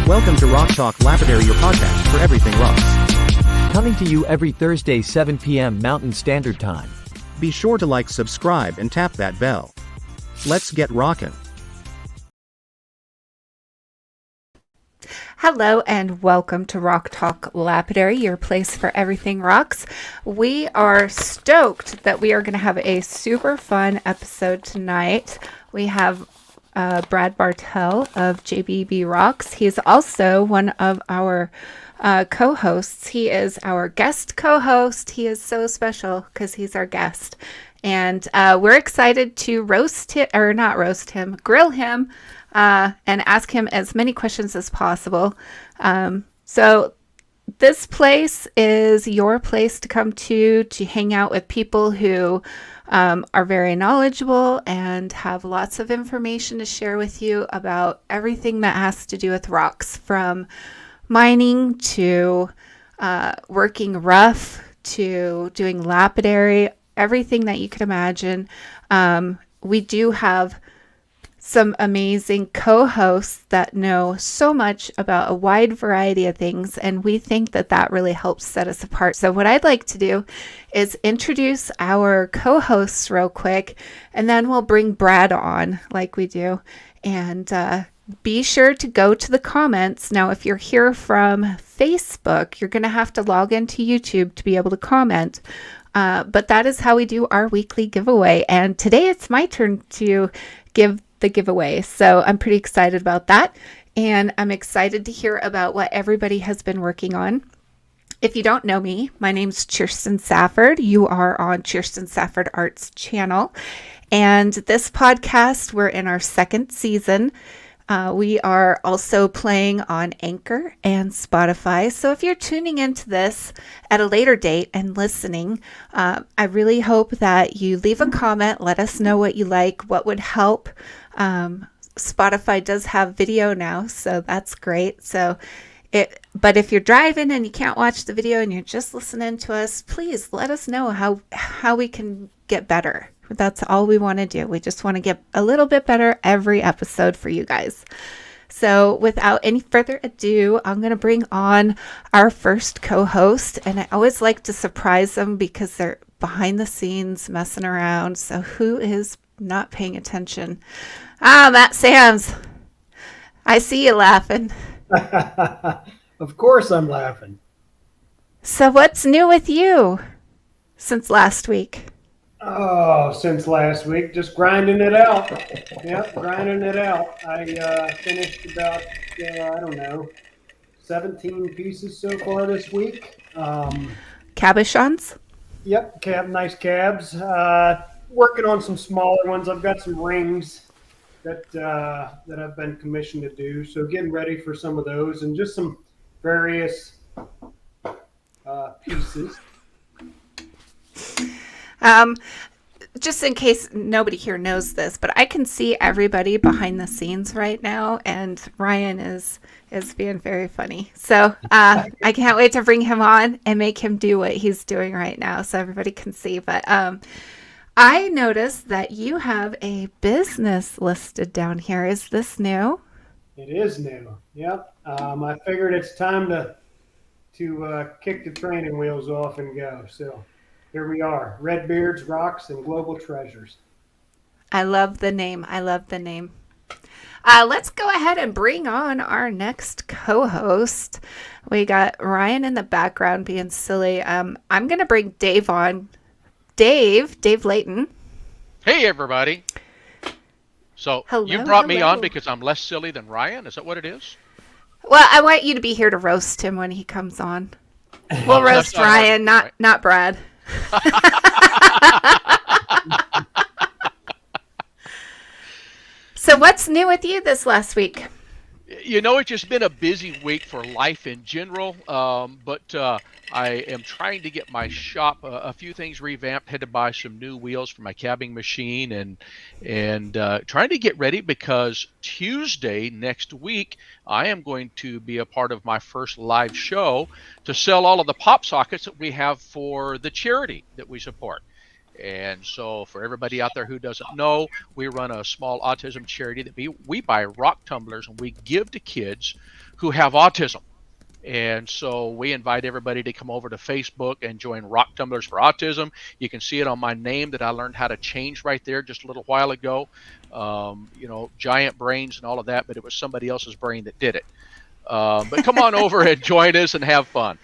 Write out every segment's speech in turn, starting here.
Welcome to Rock Talk Lapidary, your podcast for everything rocks. Coming to you every Thursday 7 p.m. Mountain Standard Time. Be sure to like, subscribe, and tap that bell. Let's get rockin'. Hello and welcome to Rock Talk Lapidary, your place for everything rocks. We are stoked that we are going to have a super fun episode tonight. We have Brad Bartell of JBB Rocks. He's also one of our co-hosts. He is our guest co-host. He is so special because he's our guest. And we're excited to grill him and ask him as many questions as possible. So this place is your place to come to hang out with people who are very knowledgeable and have lots of information to share with you about everything that has to do with rocks, from mining to working rough to doing lapidary, everything that you could imagine. We do have some amazing co-hosts that know so much about a wide variety of things, and we think that that really helps set us apart. So what I'd like to do is introduce our co-hosts real quick, and then we'll bring Brad on like we do. And be sure to go to the comments. Now, if you're here from Facebook, you're going to have to log into YouTube to be able to comment. But that is how we do our weekly giveaway. And today it's my turn to give the giveaway. So I'm pretty excited about that. And I'm excited to hear about what everybody has been working on. If you don't know me, my name's Kirsten Safford. You are on Kirsten Safford Arts channel. And this podcast, we're in our second season. We are also playing on Anchor and Spotify. So if you're tuning into this at a later date and listening, I really hope that you leave a comment. Let us know what you like, what would help. Spotify does have video now, so that's great. But if you're driving and you can't watch the video and you're just listening to us, please let us know how we can get better. That's all we want to do. We just want to get a little bit better every episode for you guys. So without any further ado, I'm going to bring on our first co-host. And I always like to surprise them because they're behind the scenes messing around. So who is not paying attention? Matt Sams. I see you laughing. Of course I'm laughing. So what's new with you since last week? Oh, since last week, just grinding it out. Yep, grinding it out. I finished about, 17 pieces so far this week. Cabochons? Yep, nice cabs. Working on some smaller ones. I've got some rings that I've been commissioned to do. So getting ready for some of those and just some various pieces. Just in case nobody here knows this, but I can see everybody behind the scenes right now, and Ryan is being very funny. So I can't wait to bring him on and make him do what he's doing right now so everybody can see. But I noticed that you have a business listed down here. Is this new? It is new. Yep. I figured it's time to kick the training wheels off and go. So here we are, Redbeards, Rocks, and Global Treasures. I love the name. Let's go ahead and bring on our next co-host. We got Ryan in the background being silly. I'm going to bring Dave on. Dave Layton. Hey, everybody. So you brought me on because I'm less silly than Ryan? Is that what it is? Well, I want you to be here to roast him when he comes on. We'll roast Ryan, not Brad. So what's new with you this last week? It's just been a busy week for life in general, but I am trying to get my shop a few things revamped. Had to buy some new wheels for my cabbing machine and trying to get ready because Tuesday next week I am going to be a part of my first live show to sell all of the pop sockets that we have for the charity that we support. And so for everybody out there who doesn't know, we run a small autism charity that we buy rock tumblers and we give to kids who have autism. And so we invite everybody to come over to Facebook and join Rock Tumblers for Autism. You can see it on my name that I learned how to change right there just a little while ago. Giant brains and all of that, but it was somebody else's brain that did it. But come on over and join us and have fun.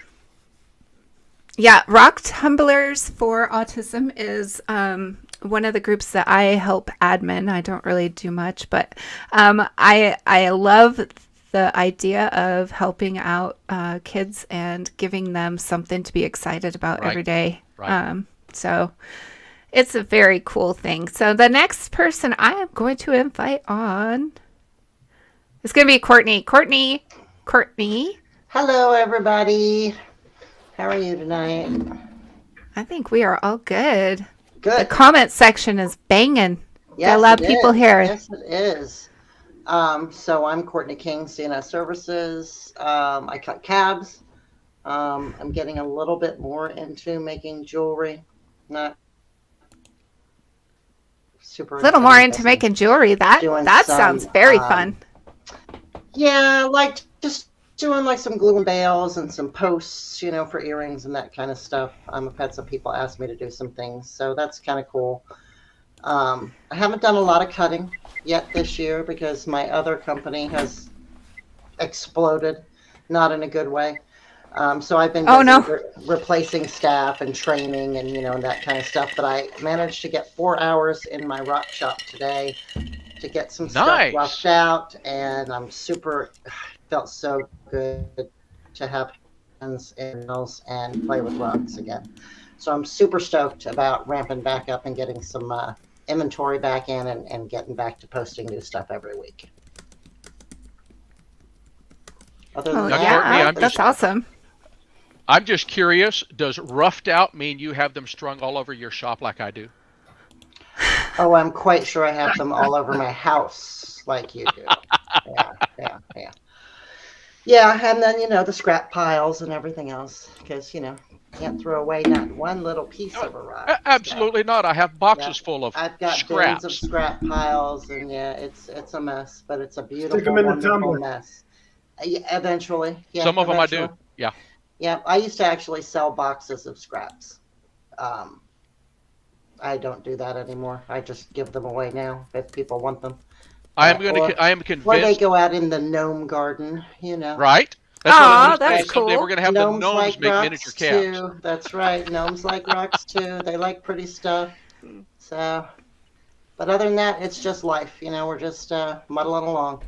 Yeah, Rock Tumblers for Autism is one of the groups that I help admin. I don't really do much, but I love the idea of helping out kids and giving them something to be excited about every day. Right. So it's a very cool thing. So the next person I am going to invite on is going to be Courtney. Courtney. Hello, everybody. How are you tonight? I think we are all good. Good. The comment section is banging. Yes, Got a lot of it people is. here. Yes, it is. So I'm Courtney King, CNS Services. I cut cabs. I'm getting a little bit more into making jewelry. Not super. A little more into making jewelry. That Doing sounds some, very fun. Yeah, like just doing like some glue and bales and some posts, for earrings and that kind of stuff. I've had some people ask me to do some things, so that's kind of cool. I haven't done a lot of cutting yet this year because my other company has exploded, not in a good way. So I've been replacing staff and training and that kind of stuff. But I managed to get 4 hours in my rock shop today to get some stuff roughed out, and I'm felt so good to have hands and nails and play with rocks again. So I'm super stoked about ramping back up and getting some inventory back in and getting back to posting new stuff every week. Other than that, Courtney, that's awesome. I'm just curious, does roughed out mean you have them strung all over your shop like I do? Oh, I'm quite sure I have them all over my house like you do. Yeah. Yeah, and then, the scrap piles and everything else because, can't throw away not one little piece of a rock. Absolutely not. I have boxes full of I've got scraps. bins of scrap piles, and it's a mess, but it's a beautiful, Stick 'em in the wonderful tumbler. mess. Eventually. Yeah, Some of them I do. Yeah. Yeah, I used to actually sell boxes of scraps. I don't do that anymore. I just give them away now if people want them. I am convinced. Or they go out in the gnome garden, Right? That's cool. Someday we're going to have Gnomes the gnomes like make rocks miniature cabs. too. That's right. Gnomes like rocks too. They like pretty stuff. So, but other than that, it's just life. We're just muddling along.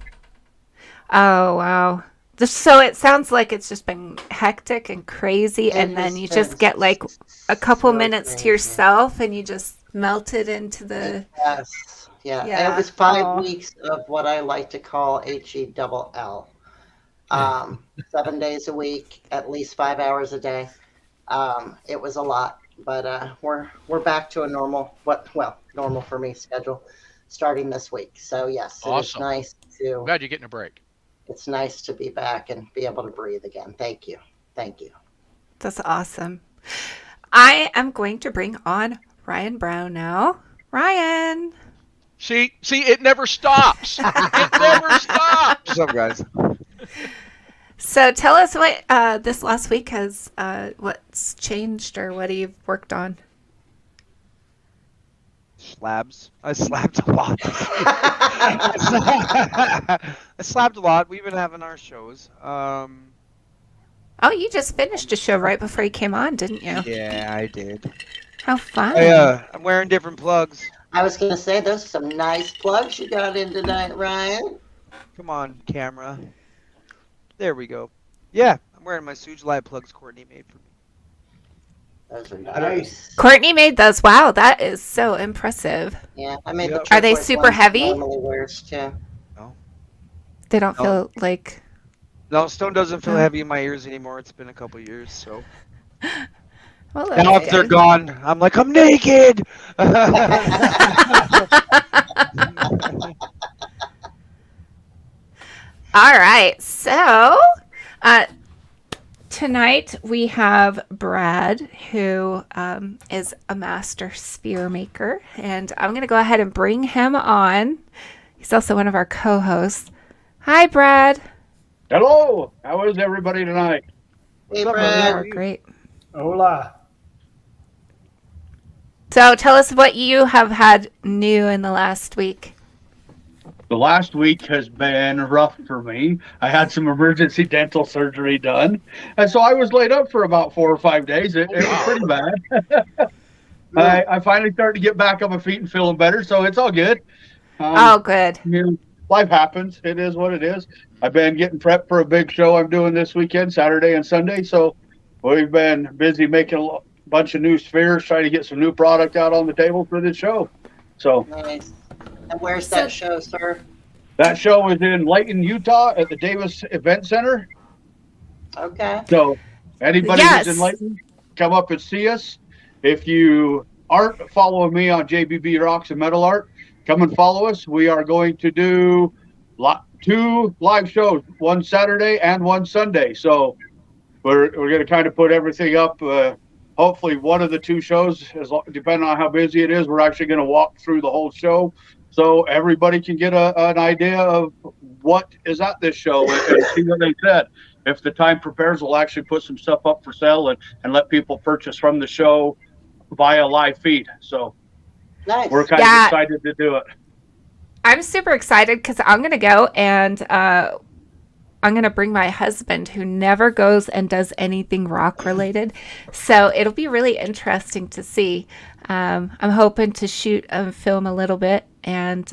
Oh, wow. So it sounds like it's just been hectic and crazy, and then you just get like a couple minutes to yourself, and you just melt it into the... Yes. Yeah. Yeah. It was 5 weeks of what I like to call HELL. 7 days a week, at least 5 hours a day. It was a lot, but we're back to a normal for me schedule starting this week. So yes, it's nice to. I'm glad you're getting a break. It's nice to be back and be able to breathe again. Thank you. That's awesome. I am going to bring on Ryan Brown now. Ryan. See, it never stops. It never stops. What's up, guys? So tell us what this last week has, what's changed or what you've worked on. Slabs. I slapped a lot. I slapped a lot. We've been having our shows. Oh, you just finished a show right before you came on, didn't you? Yeah, I did. How fun. I'm wearing different plugs. I was going to say, those are some nice plugs you got in tonight, Ryan. Come on, camera. There we go. Yeah, I'm wearing my Suge Live plugs Courtney made for me. Those are nice. Courtney made those. Wow, that is so impressive. Yeah, I made the. Are they triplet super ones heavy? Normally wears too. No. They don't feel like... No, Stone doesn't feel heavy in my ears anymore. It's been a couple years, so. Well, Now if they're gone, I'm like, I'm naked! All right, so tonight we have Brad, who is a master sphere maker, and I'm going to go ahead and bring him on. He's also one of our co-hosts. Hi, Brad. Hello. How is everybody tonight? Hey, We're Brad. great. Hola. So tell us what you have had new in the last week. The last week has been rough for me. I had some emergency dental surgery done, and so I was laid up for about 4 or 5 days. It was pretty bad. I finally started to get back on my feet and feeling better, so it's all good. Good. You know, life happens. It is what it is. I've been getting prepped for a big show I'm doing this weekend, Saturday and Sunday, so we've been busy making a bunch of new spheres, trying to get some new product out on the table for this show. So Nice. And where's that show, sir? that show is in Layton, Utah at the Davis Event Center. Okay. So anybody Yes. who's in Layton, come up and see us. If you aren't following me on JBB Rocks and Metal Art, come and follow us. We are going to do 2 live shows, one Saturday and one Sunday. So we're going to kind of put everything up. Hopefully one of the 2 shows, depending on how busy it is, we're actually going to walk through the whole show so everybody can get an idea of what is at this show and see what they said. If the time prepares, we'll actually put some stuff up for sale and let people purchase from the show via live feed. So Nice. we're kind of excited to do it. I'm super excited because I'm going to go and I'm going to bring my husband, who never goes and does anything rock related. So it'll be really interesting to see. I'm hoping to shoot and film a little bit. And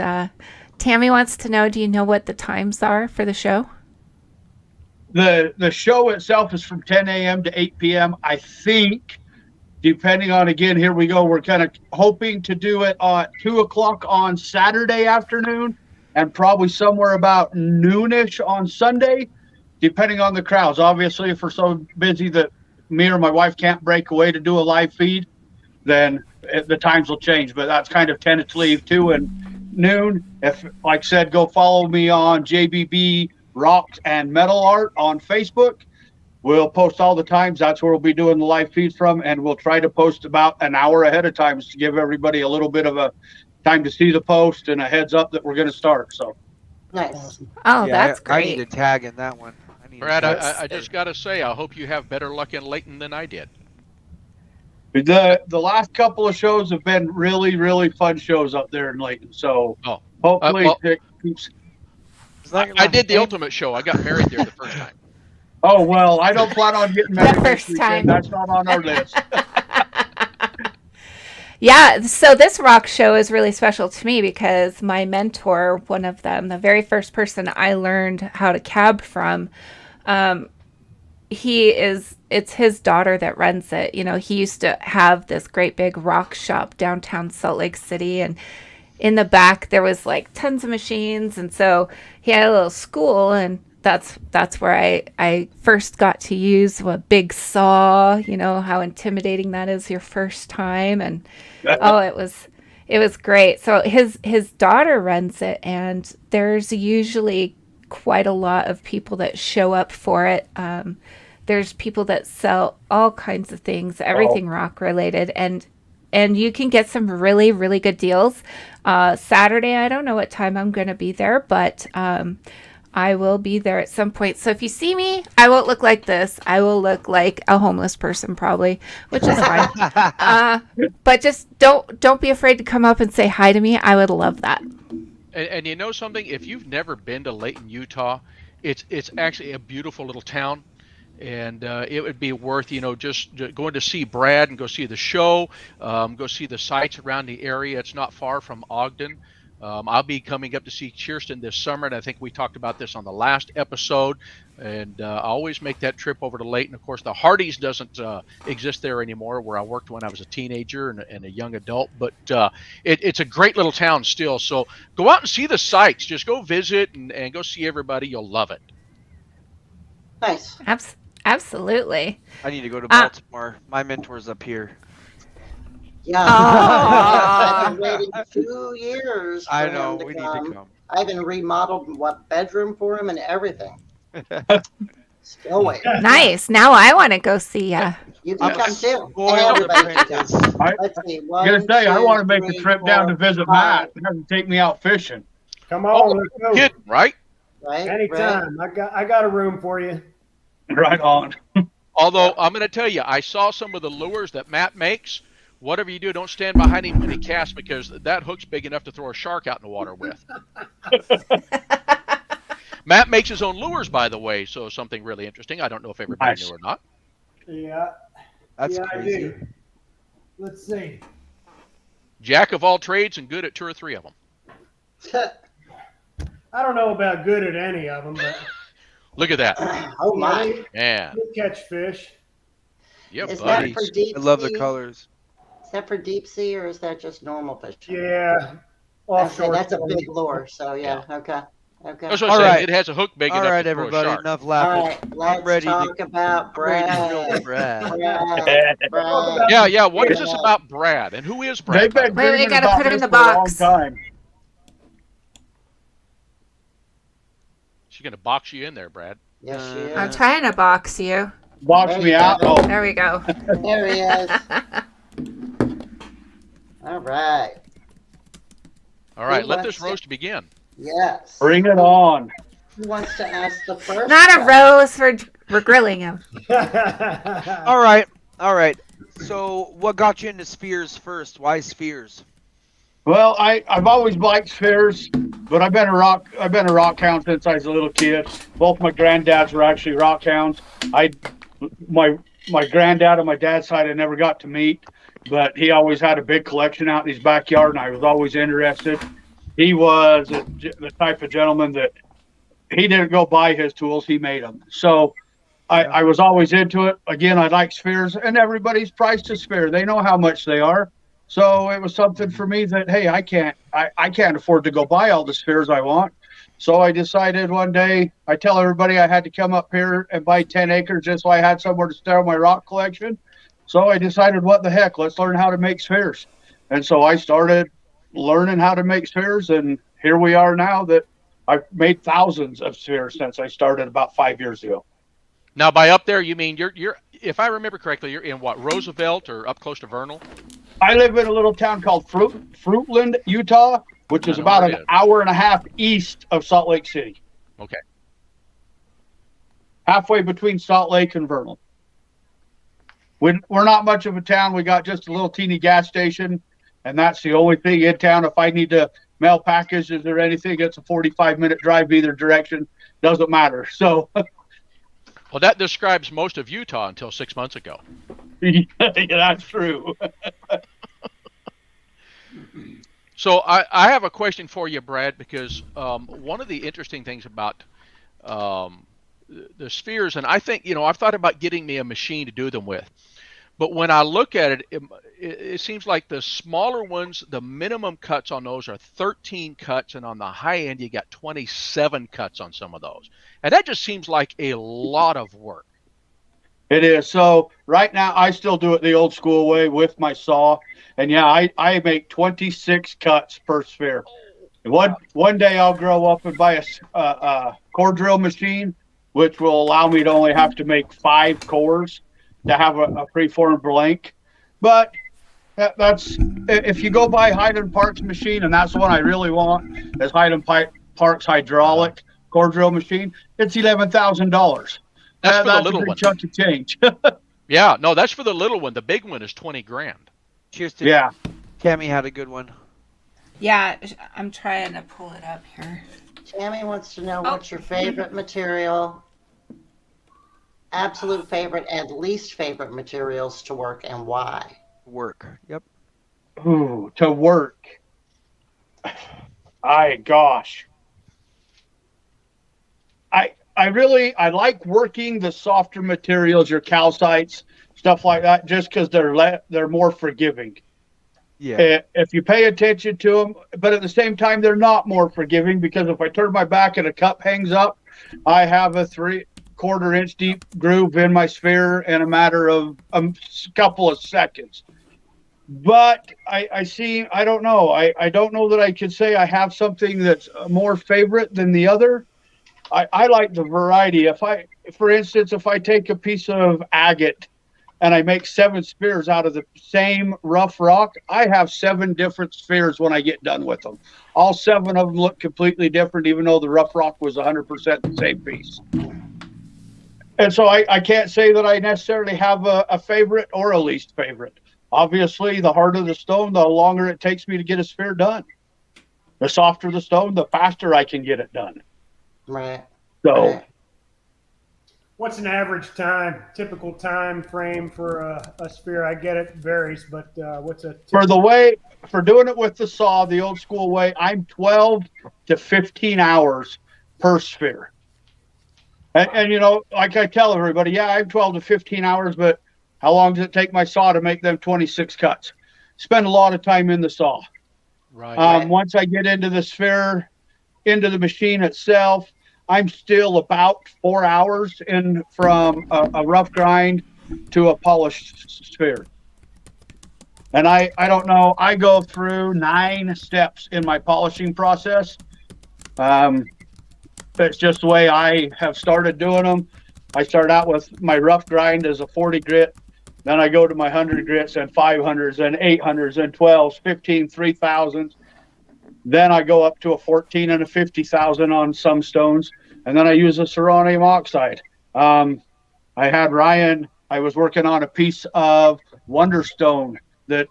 Tammy wants to know, do you know what the times are for the show? The show itself is from 10 a.m. to 8 p.m. I think, depending on, again, here we go, we're kind of hoping to do it at 2 o'clock on Saturday afternoon and probably somewhere about noonish on Sunday, depending on the crowds. Obviously, if we're so busy that me or my wife can't break away to do a live feed, then the times will change. But that's kind of tentatively 2 and noon. If, like I said, go follow me on JBB Rocks and Metal Art on Facebook. We'll post all the times. That's where we'll be doing the live feeds from, and we'll try to post about an hour ahead of time to give everybody a little bit of a time to see the post and a heads up that we're going to start. So Nice. Oh, Yeah, that's I great. need a tag in that one. Brad, I just got to say, I hope you have better luck in Layton than I did. the last couple of shows have been really, really fun shows up there in Layton. So hopefully it keeps. I did the ultimate show. I got married there the first time. Oh, well, I don't plan on getting married The this first time. weekend. That's not on our list. Yeah, so this rock show is really special to me because my mentor, one of them, the very first person I learned how to cab from, it's his daughter that runs it. You know, he used to have this great big rock shop downtown Salt Lake City, and in the back there was like tons of machines, and so he had a little school, and that's where I first got to use a big saw. You know how intimidating that is your first time, and it was great. So his daughter runs it, and there's usually quite a lot of people that show up for it. There's people that sell all kinds of things, everything rock related, and you can get some really, really good deals. Saturday, I don't know what time I'm going to be there, but I will be there at some point. So if you see me, I won't look like this. I will look like a homeless person probably, which is fine. But just don't be afraid to come up and say hi to me. I would love that. And you know something? If you've never been to Layton, Utah, it's actually a beautiful little town. And it would be worth, just going to see Brad and go see the show, go see the sites around the area. It's not far from Ogden. I'll be coming up to see Kirsten this summer, and I think we talked about this on the last episode. And I always make that trip over to Layton. Of course, the Hardee's doesn't exist there anymore, where I worked when I was a teenager and a young adult. But it's a great little town still. So go out and see the sites. Just go visit and go see everybody. You'll love it. Nice. Absolutely. I need to go to Baltimore. My mentor's up here. Yeah. Aw. I've been waiting 2 years for I him know. to We need come. to come. I even remodeled what bedroom for him and everything. Still waiting. Nice. Now I want to go see ya. You can come too. Spoiled Everybody can apprentice. come. I Let's see. was gonna say I want to make a 3, trip down to 4, visit 5. Matt. He doesn't take me out fishing. Come on, let's go. Kidding, right? Right? Anytime. I got a room for you. Right on. Although I'm going to tell you, I saw some of the lures that Matt makes. Whatever you do, don't stand behind him when he casts, because that hook's big enough to throw a shark out in the water with. Matt makes his own lures, by the way, so something really interesting. I don't know if everybody knew or not. Yeah. That's yeah, crazy. I do. Let's see. Jack of all trades and good at 2 or 3 of them. I don't know about good at any of them, but Look at that. Oh my. Yeah. we'll catch fish. Yep, Is buddy. that for deep I love the sea? colors. Is that for deep sea or is that just normal fishing? Yeah. Okay, Offshore. that's a big lure. So yeah. Okay. Okay. That's what All I'm saying. right. It has a hook big All enough right, to throw a everybody, shark. enough All laughing. right. Let's ready to- talk about I'm ready to grill Brad. the Brad. Brad. Yeah, yeah. What is this about Brad? And who is Brad? They've by the been way? Wait, we dreaming gotta about put him in this the for a long box. time. She's going to box you in there, Brad. Yes, she is. I'm trying to box you. Box There me you out. go. Oh, There we go. There he is. All right. All right, Who let wants this to- roast begin. Yes. bring it on. Who wants to ask the first? Not a question? rose for grilling him. All right. All right. So, what got you into spheres first? Why spheres? Well, I've always liked spheres, but I've been a rock hound since I was a little kid. Both my granddads were actually rock hounds. My granddad on my dad's side I never got to meet, but he always had a big collection out in his backyard, and I was always interested. He was the type of gentleman that he didn't go buy his tools, he made them. So I was always into it. Again, I like spheres, and everybody's priced a sphere. They know how much they are. So it was something for me that, hey, I can't afford to go buy all the spheres I want. So I decided one day, I tell everybody I had to come up here and buy 10 acres just so I had somewhere to store my rock collection. So I decided, what the heck, let's learn how to make spheres. And so I started learning how to make spheres, and here we are now that I've made thousands of spheres since I started about 5 years ago. Now, by up there, you mean you're if I remember correctly, you're in what, Roosevelt or up close to Vernal? I live in a little town called Fruitland, Utah, which is I know about where it an is. hour and a half east of Salt Lake City. Okay. Halfway between Salt Lake and Vernal. We're not much of a town. We got just a little teeny gas station, and that's the only thing in town. If I need to mail packages or anything, it's a 45-minute drive either direction. Doesn't matter. So, Well, that describes most of Utah until 6 months ago. yeah, that's true. So I have a question for you, Brad, because one of the interesting things about the spheres, and I think, I've thought about getting me a machine to do them with. But when I look at it, it seems like the smaller ones, the minimum cuts on those are 13 cuts, and on the high end, you got 27 cuts on some of those. And that just seems like a lot of work. It is. So right now, I still do it the old school way with my saw. And yeah, I make 26 cuts per sphere. One day I'll grow up and buy a core drill machine, which will allow me to only have to make 5 cores to have a preformed blank. But that's if you go buy Highland Park's machine, and that's the one I really want, is Highland Park's hydraulic core drill machine. It's $11,000. That's for the that's little a big one. chunk of change. Yeah, no, that's for the little one. The big one is 20 grand. Cheers to Yeah. Cammy had a good one. Yeah, I'm trying to pull it up here. Tammy wants to know what's your favorite material, absolute favorite and least favorite materials to work, and why. Work. Yep. Ooh, to work. Gosh. I like working the softer materials, your calcites, stuff like that, just because they're more forgiving. Yeah. If you pay attention to them, but at the same time, they're not more forgiving, because if I turn my back and a cup hangs up, I have a 3/4 inch deep groove in my sphere in a matter of a couple of seconds. But I don't know. I don't know that I could say I have something that's more favorite than the other. I like the variety. For instance, if I take a piece of agate and I make 7 spheres out of the same rough rock, I have 7 different spheres when I get done with them. All 7 of them look completely different, even though the rough rock was 100% the same piece. And so I can't say that I necessarily have a favorite or a least favorite. Obviously, the harder the stone, the longer it takes me to get a sphere done. The softer the stone, the faster I can get it done. Right. So, Right. What's an average time, typical time frame for a sphere? I get it varies, but what's a for doing it with the saw, the old school way, I'm 12 to 15 hours per sphere. And you know, like I tell everybody, yeah, I'm 12 to 15 hours, but how long does it take my saw to make them 26 cuts? Spend a lot of time in the saw. Right. Once I get into the sphere, into the machine itself, I'm still about 4 hours in from a rough grind to a polished sphere. And I don't know, I go through 9 steps in my polishing process. That's just the way I have started doing them. I start out with my rough grind as a 40 grit. Then I go to my 100 grits and 500s and 800s and 12s, 15, 3000s. Then I go up to a 14 and a 50,000 on some stones. And then I use a ceronium oxide. I had Ryan, I was working on a piece of Wonderstone that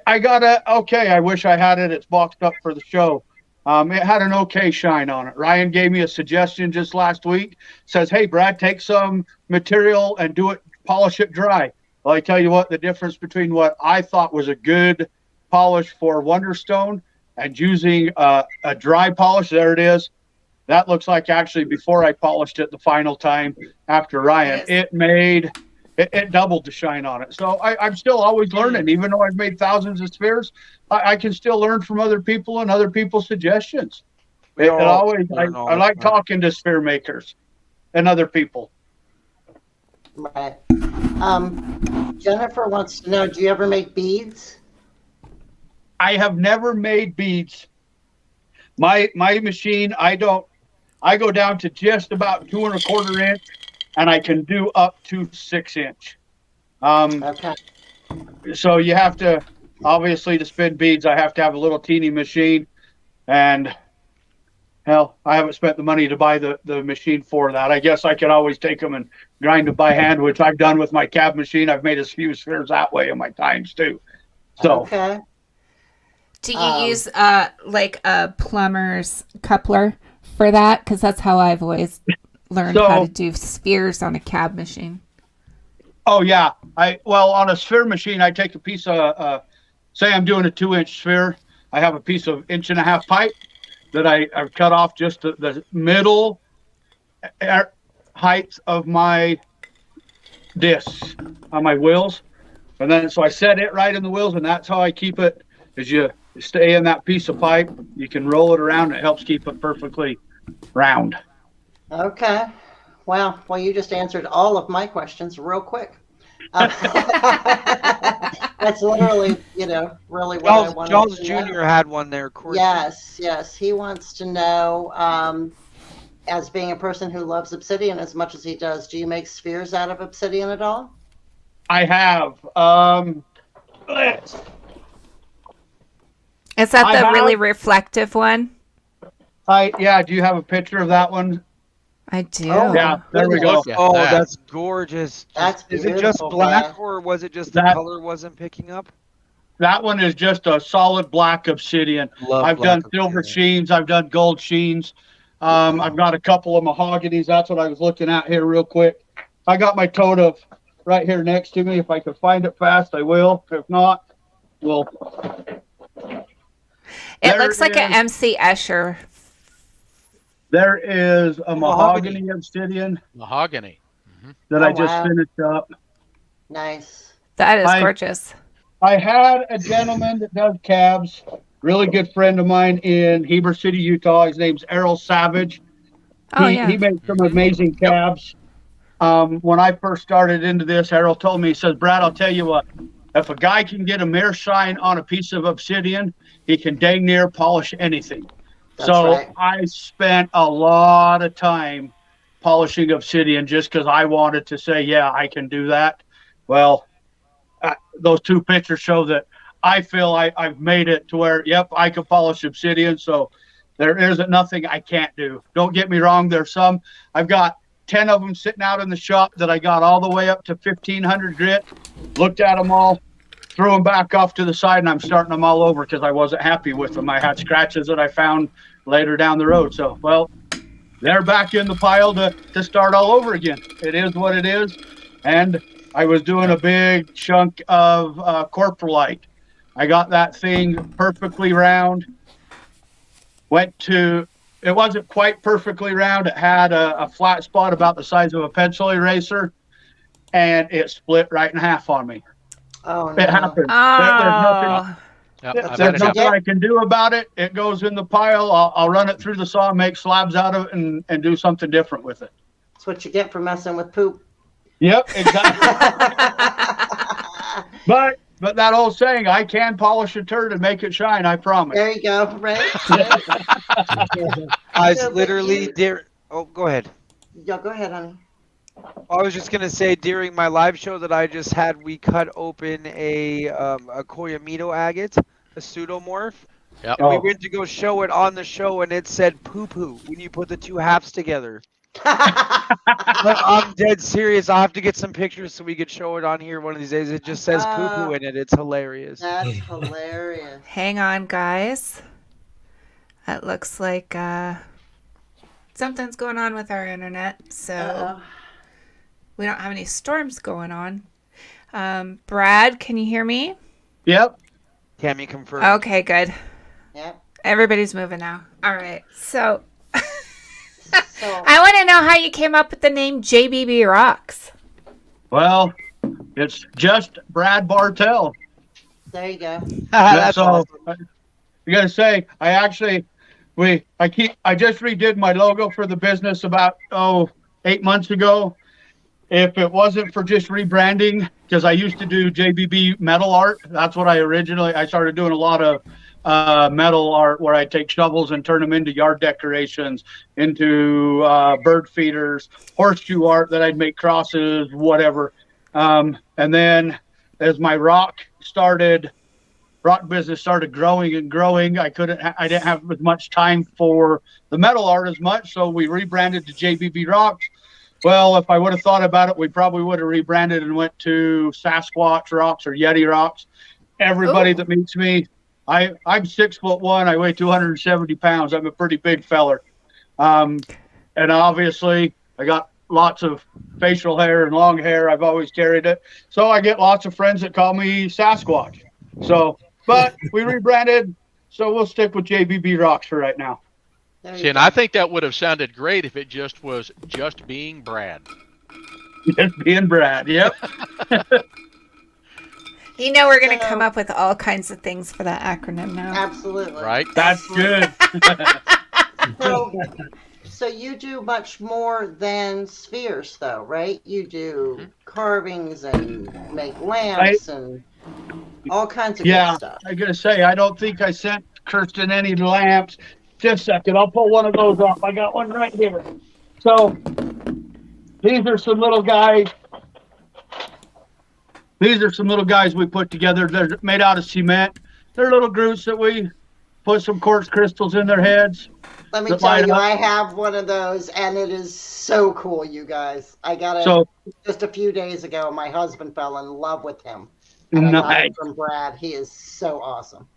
I wish I had it. It's boxed up for the show. It had an okay shine on it. Ryan gave me a suggestion just last week. Says, hey, Brad, take some material and polish it dry. Well, I tell you what, the difference between what I thought was a good polish for Wonderstone and using a dry polish, there it is. That looks like actually before I polished it the final time after Ryan, it doubled the shine on it. So I'm still always learning, even though I've made thousands of spheres. I can still learn from other people and other people's suggestions. I like talking to sphere makers and other people. Right. Jennifer wants to know, do you ever make beads? I have never made beads. My machine, I go down to just about 2 1/4 inch, and I can do up to 6 inch. Okay. So you have to, obviously, to spin beads, I have to have a little teeny machine, and hell, I haven't spent the money to buy the machine for that. I guess I could always take them and grind them by hand, which I've done with my cab machine. I've made a few spheres that way in my times too. So. Okay. Do you use like a plumber's coupler for that? Because that's how I've always learned how to do spheres on a cab machine. Oh yeah, on a sphere machine, I take a piece of, say I'm doing a 2 inch sphere. I have a piece of 1.5 inch pipe that I've cut off just the middle height of my discs on my wheels, and then so I set it right in the wheels, and that's how I keep it. As you stay in that piece of pipe, you can roll it around. It helps keep it perfectly round. Okay. Well, you just answered all of my questions real quick. That's literally, really what I wanted Charles to know. Jr. had one there, Courtney. Yes. He wants to know, as being a person who loves obsidian as much as he does, do you make spheres out of obsidian at all? I have. Is that the really reflective one? Do you have a picture of that one? I do. Oh, yeah, there we go. Oh, that's gorgeous. Is it just black, or was it just the color wasn't picking up? That one is just a solid black obsidian. I've done silver sheens. I've done gold sheens. I've got a couple of mahoganies. That's what I was looking at here real quick. I got my totem right here next to me. If I can find it fast, I will. If not, we'll... It looks like an MC Escher. There is a mahogany obsidian. Mahogany. Mm-hmm. That I just finished up. Nice. That is gorgeous. I had a gentleman that does cabs, really good friend of mine in Heber City, Utah. His name's Errol Savage. He makes some amazing cabs. When I first started into this, Errol told me, he says, Brad, I'll tell you what, if a guy can get a mirror shine on a piece of obsidian, he can dang near polish anything. That's so right. I spent a lot of time polishing obsidian just because I wanted to say, yeah, I can do that. Well, those two pictures show that I feel I've made it to where, yep, I can polish obsidian. So there isn't nothing I can't do. Don't get me wrong. There's some, I've got 10 of them sitting out in the shop that I got all the way up to 1500 grit, looked at them all, threw them back off to the side, and I'm starting them all over because I wasn't happy with them. I had scratches that I found later down the road. So, well, they're back in the pile to start all over again. It is what it is. And I was doing a big chunk of Corporalite. I got that thing perfectly round. It wasn't quite perfectly round. It had a flat spot about the size of a pencil eraser, and it split right in half on me. Oh, no. It happened. Oh. There's nothing I can do about it. It goes in the pile. I'll run it through the saw, make slabs out of it, and do something different with it. That's what you get for messing with poop. Yep, exactly. But that old saying, I can polish a turd and make it shine, I promise. There you go, right? I was literally go ahead. Yeah, go ahead, honey. I was just gonna say during my live show that I just had, we cut open a Koyamito agate, a pseudomorph. Yep. And we went to go show it on the show, and it said poo poo when you put the two halves together. I'm dead serious. I'll have to get some pictures so we could show it on here one of these days. It just says poo poo in it. It's hilarious. That's hilarious. Hang on, guys. It looks like something's going on with our internet, so we don't have any storms going on. Brad, can you hear me? Yep. Tammy confirmed. Okay, good. Yep. Everybody's moving now. All right. So I want to know how you came up with the name JBB Rocks. Well, it's just Brad Bartell. There you go. That's awesome. I gotta say, I just redid my logo for the business about 8 months ago. If it wasn't for just rebranding, because I used to do JBB metal art, that's what I started doing a lot of metal art where I take shovels and turn them into yard decorations, into bird feeders, horseshoe art that I'd make crosses, whatever. And then as my rock business started growing and growing, I didn't have as much time for the metal art as much, so we rebranded to JBB Rocks. Well, if I would have thought about it, we probably would have rebranded and went to Sasquatch Rocks or Yeti Rocks. Everybody that meets me, I'm 6'1", I weigh 270 pounds. I'm a pretty big feller. And obviously I got lots of facial hair and long hair. I've always carried it. So I get lots of friends that call me Sasquatch. So, but we rebranded, so we'll stick with JBB Rocks for right now. See, and I think that would have sounded great if it just was just being Brad. Just being Brad, yep. You know we're going to come up with all kinds of things for that acronym now. Absolutely. Right? That's good. So you do much more than spheres, though, right? You do carvings and make lamps and all kinds of good stuff. I'm going to say, I don't think I sent Kirsten any lamps. Just a second, I'll pull one of those off. I got one right here. So these are some little guys. We put together. They're made out of cement. They're little Groots that we put some quartz crystals in their heads. Let me tell you, I have one of those, and it is so cool, you guys. I got it just a few days ago. My husband fell in love with him. And I got it from Brad. He is so awesome.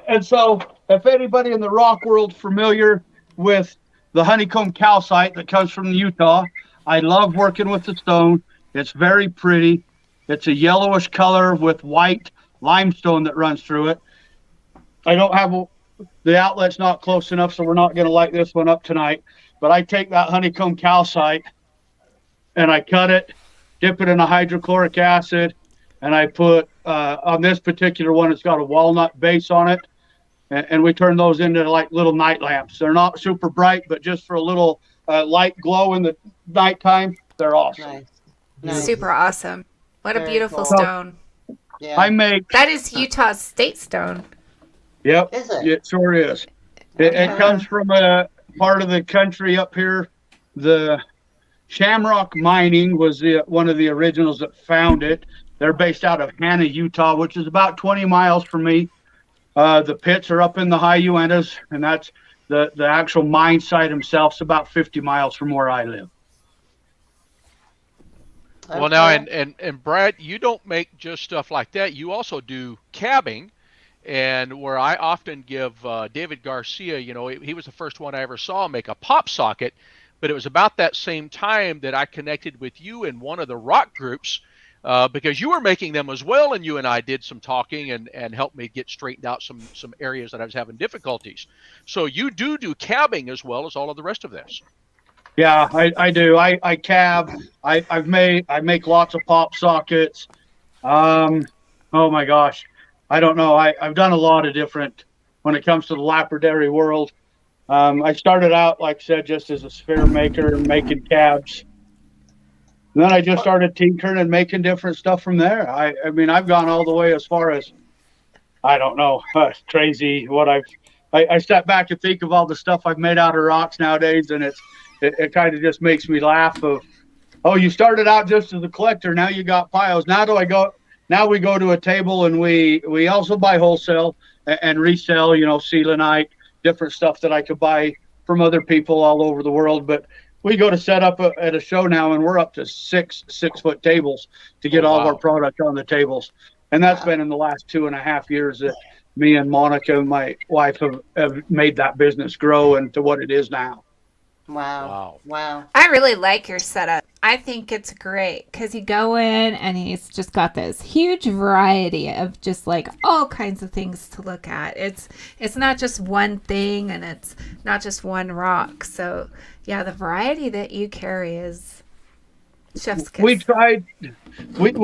And so, if anybody in the rock world familiar with the honeycomb calcite that comes from Utah, I love working with the stone. It's very pretty. It's a yellowish color with white limestone that runs through it. I don't have the outlet's not close enough, so we're not going to light this one up tonight. But I take that honeycomb calcite and I cut it, dip it in a hydrochloric acid, and I put on this particular one, it's got a walnut base on it. And we turn those into like little night lamps. They're not super bright, but just for a little light glow in the nighttime, they're awesome. Nice. Super awesome. What a beautiful stone. Yeah. That is Utah State stone. Yep. Is it? It sure is. It comes from a part of the country up here. The Shamrock Mining was one of the originals that found it. They're based out of Hanna, Utah, which is about 20 miles from me. The pits are up in the high Uintas, and that's the actual mine site himself is about 50 miles from where I live. Well, now, and Brad, you don't make just stuff like that. You also do cabbing, and where I often give David Garcia, he was the first one I ever saw make a pop socket, but it was about that same time that I connected with you in one of the rock groups because you were making them as well, and you and I did some talking and helped me get straightened out some areas that I was having difficulties. So you do cabbing as well as all of the rest of this. Yeah, I do. I cab. I make lots of pop sockets. Oh my gosh, I don't know. I've done a lot of different when it comes to the lapidary world. I started out, like I said, just as a sphere maker and making cabs. And then I just started tinkering and making different stuff from there. I mean, I've gone all the way as far as, I don't know, crazy what I step back and think of all the stuff I've made out of rocks nowadays, and it kind of just makes me laugh of, oh, you started out just as a collector. Now you got piles. Now we go to a table and we also buy wholesale and resell, selenite, different stuff that I could buy from other people all over the world. But we go to set up at a show now, and we're up to 6-foot tables to get all of our product on the tables. And that's been in the last 2.5 years that me and Monica, my wife, have made that business grow into what it is now. Wow. I really like your setup. I think it's great because you go in and he's just got this huge variety of just like all kinds of things to look at. It's not just one thing and it's not just one rock. So yeah, the variety that you carry is chef's kiss. We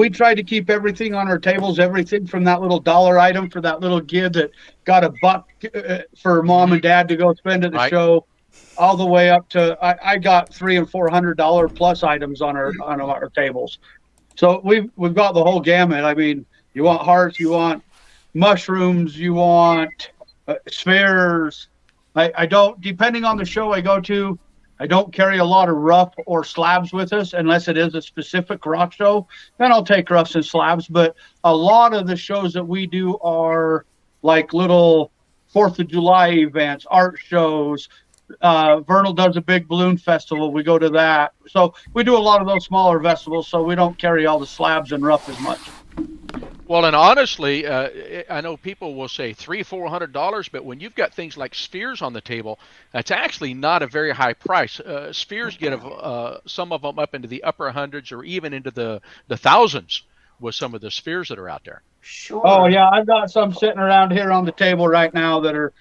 tried to keep everything on our tables, everything from that little dollar item for that little kid that got $1 for mom and dad to go spend at the show, all the way up to I got $300 and $400 plus items on our tables. So we've got the whole gamut. I mean, you want hearts, you want mushrooms, you want spheres. I don't, depending on the show I go to, I don't carry a lot of rough or slabs with us unless it is a specific rock show. Then I'll take roughs and slabs. But a lot of the shows that we do are like little 4th of July events, art shows. Vernal does a big balloon festival. We go to that. So we do a lot of those smaller festivals, so we don't carry all the slabs and rough as much. Well, and honestly, I know people will say $300-$400, but when you've got things like spheres on the table, that's actually not a very high price. Spheres get some of them up into the upper hundreds or even into the thousands with some of the spheres that are out there. Sure. Oh yeah, I've got some sitting around here on the table right now that are,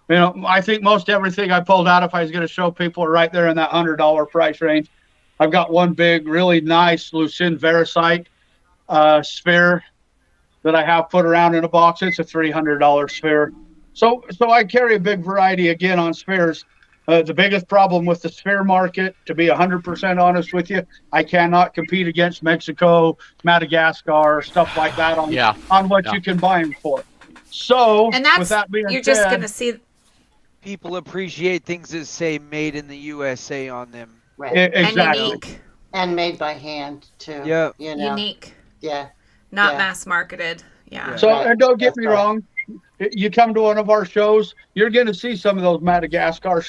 I think most everything I pulled out, if I was going to show people, are right there in that $100 price range. I've got one big, really nice Lucin Veracite sphere that I have put around in a box. It's a $300 sphere. So I carry a big variety again on spheres. The biggest problem with the sphere market, to be 100% honest with you, I cannot compete against Mexico, Madagascar, stuff like that on what you can buy them for. So, and that's, with that being you're said, just going to see. People appreciate things that say made in the USA on them. Right. Exactly. And unique. And made by hand, too. Yeah. Unique. Yeah. Not mass marketed. Yeah. So, and don't get me wrong, you come to one of our shows, you're going to see some of those Madagascar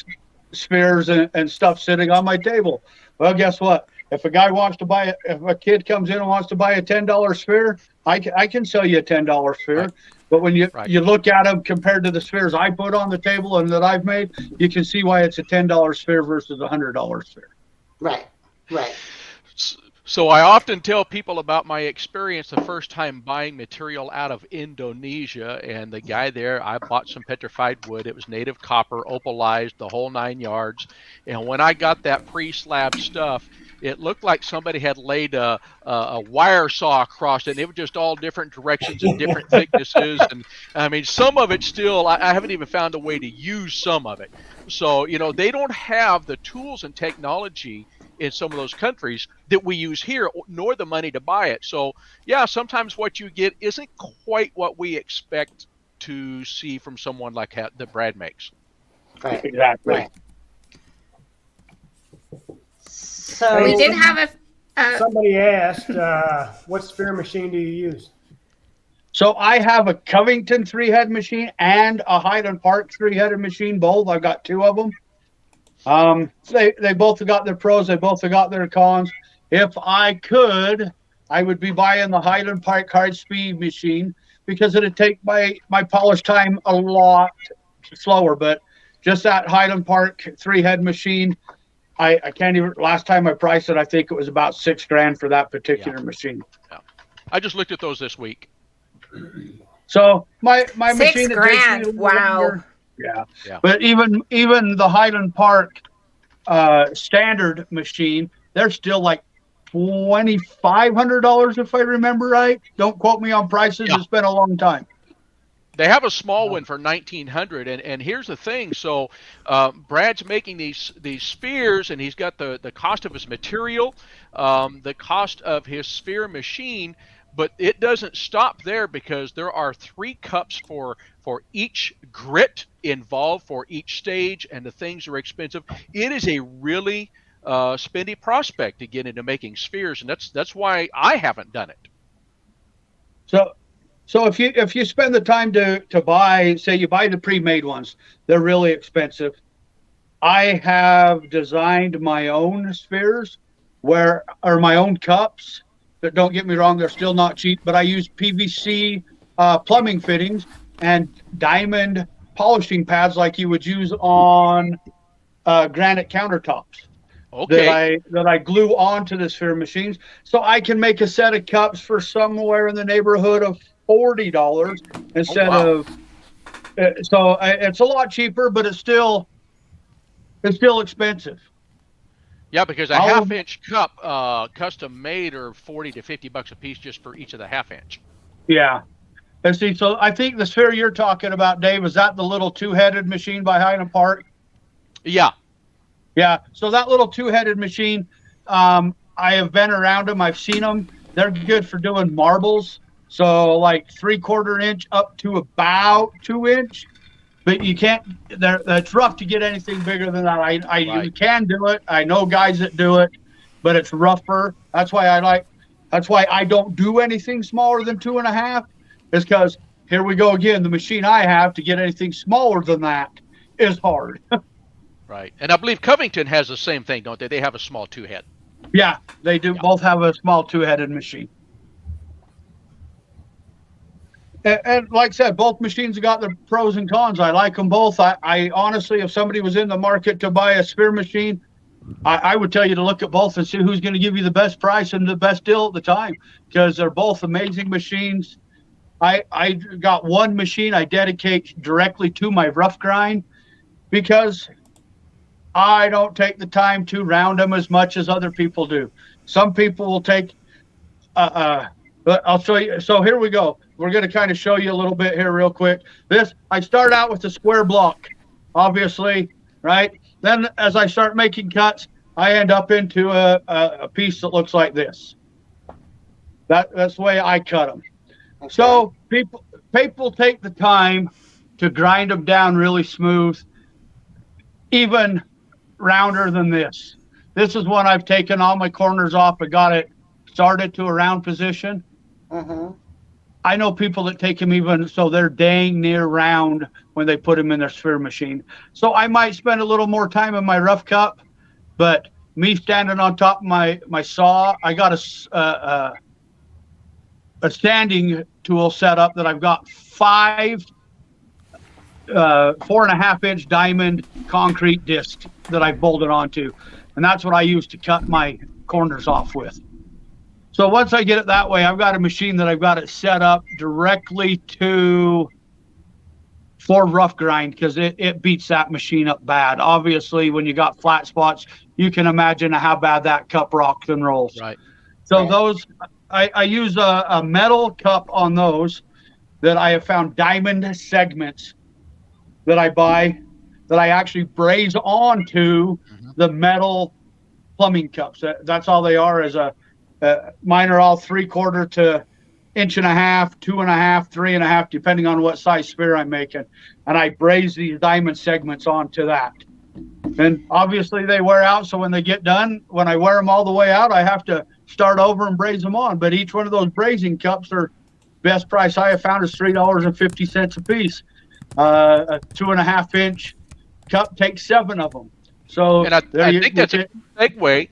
spheres and stuff sitting on my table. Well, guess what? If a guy wants to buy it, if a kid comes in and wants to buy a $10 sphere, I can sell you a $10 sphere. Right. But when you look at them compared to the spheres I put on the table and that I've made, you can see why it's a $10 sphere versus a $100 sphere. Right. So I often tell people about my experience the first time buying material out of Indonesia, and the guy there, I bought some petrified wood. It was native copper, opalized, the whole 9 yards. And when I got that pre-slab stuff, it looked like somebody had laid a wire saw across it, and it was just all different directions and different thicknesses. And I mean, some of it still, I haven't even found a way to use some of it. So, they don't have the tools and technology in some of those countries that we use here, nor the money to buy it. So, yeah, sometimes what you get isn't quite what we expect to see from someone like that Brad makes. Right. Exactly. Right. So We did have Somebody asked, what sphere machine do you use? So I have a Covington 3-head machine and a Highland Park 3-headed machine, both. I've got 2 of them. They both have got their pros. They both have got their cons. If I could, I would be buying the Highland Park hard speed machine because it'd take my polish time a lot slower. But just that Highland Park 3-head machine, I can't even. Last time I priced it, I think it was about $6,000 for that particular machine. Yeah. I just looked at those this week. So my machine that takes me $6,000. Wow. longer- Yeah. But even the Highland Park standard machine, they're still like $2,500 if I remember right. Don't quote me on prices. Yeah. It's been a long time. They have a small one for $1,900, and here's the thing. So Brad's making these spheres, and he's got the cost of his material, the cost of his sphere machine, but it doesn't stop there because there are 3 cups for each grit involved for each stage, and the things are expensive. It is a really spendy prospect to get into making spheres, and that's why I haven't done it. So if you spend the time to buy, say you buy the pre-made ones, they're really expensive. I have designed my own spheres or my own cups. That, don't get me wrong, they're still not cheap, but I use PVC plumbing fittings and diamond polishing pads like you would use on granite countertops. Okay. That I glue onto the sphere machines, so I can make a set of cups for somewhere in the neighborhood of $40 instead of. So it's a lot cheaper, but it's still expensive. Yeah, because a half-inch cup, custom made, are $40 to $50 a piece just for each of the half-inch. Yeah. And see, so I think the sphere you're talking about, Dave, is that the little 2-headed machine by Highland Park? Yeah. Yeah. So that little 2-headed machine, I have been around them. I've seen them. They're good for doing marbles. So like 3/4 inch up to about 2 inch. But you can't. It's rough to get anything bigger than that. You can do it. I know guys that do it, but it's rougher. That's why I don't do anything smaller than 2.5. Is because here we go again. The machine I have to get anything smaller than that is hard. Right, and I believe Covington has the same thing, don't they? They have a small 2-head. Yeah, they do. Yeah. Both have a small 2-headed machine. And like I said, both machines have got their pros and cons. I like them both. I honestly, if somebody was in the market to buy a sphere machine, I would tell you to look at both and see who's going to give you the best price and the best deal at the time, because they're both amazing machines. I got one machine I dedicate directly to my rough grind because I don't take the time to round them as much as other people do. Some people will take, but I'll show you. So here we go. We're going to kind of show you a little bit here real quick. I start out with a square block, obviously, right? Then as I start making cuts, I end up into a piece that looks like this. That's the way I cut them. Okay. So people take the time to grind them down really smooth, even rounder than this. This is one I've taken all my corners off. I got it started to a round position. Mm-hmm. I know people that take them even so they're dang near round when they put them in their sphere machine. So I might spend a little more time in my rough cup, but me standing on top of my saw, I got a standing tool set up that I've got 5 4.5-inch diamond concrete discs that I bolted onto, and that's what I use to cut my corners off with. So once I get it that way, I've got a machine that I've got it set up directly for rough grind, because it beats that machine up bad. Obviously, when you got flat spots, you can imagine how bad that cup rocks and rolls. Right. So those, I use a metal cup on those that I have found diamond segments that I buy that I actually braze onto the metal plumbing cups. That's all they are. Mine are all 3/4 to inch and a half, 2.5, 3.5, depending on what size sphere I'm making. And I braze these diamond segments onto that. And obviously they wear out. So when they get done, when I wear them all the way out, I have to start over and braze them on. But each one of those brazing cups are best price I have found is $3.50 a piece. A 2.5 inch cup takes 7 of them. So and I think that's a segue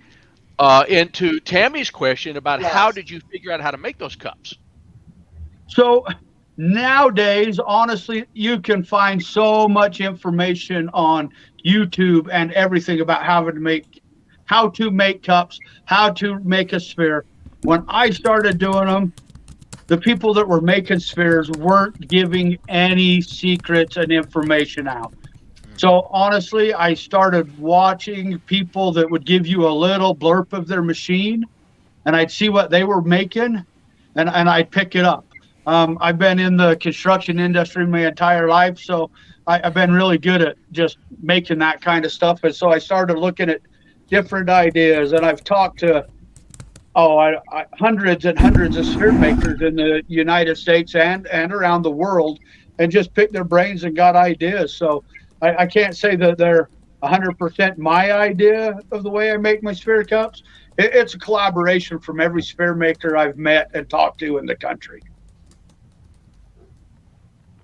into Tammy's question about how did you figure out how to make those cups? So nowadays, honestly, you can find so much information on YouTube and everything about how to make cups, how to make a sphere. When I started doing them, the people that were making spheres weren't giving any secrets and information out. So honestly, I started watching people that would give you a little blurb of their machine, and I'd see what they were making, and I'd pick it up. I've been in the construction industry my entire life, so I've been really good at just making that kind of stuff. And so I started looking at different ideas, and I've talked to hundreds and hundreds of sphere makers in the United States and around the world, and just picked their brains and got ideas. So I can't say that they're 100% my idea of the way I make my sphere cups. It's a collaboration from every sphere maker I've met and talked to in the country.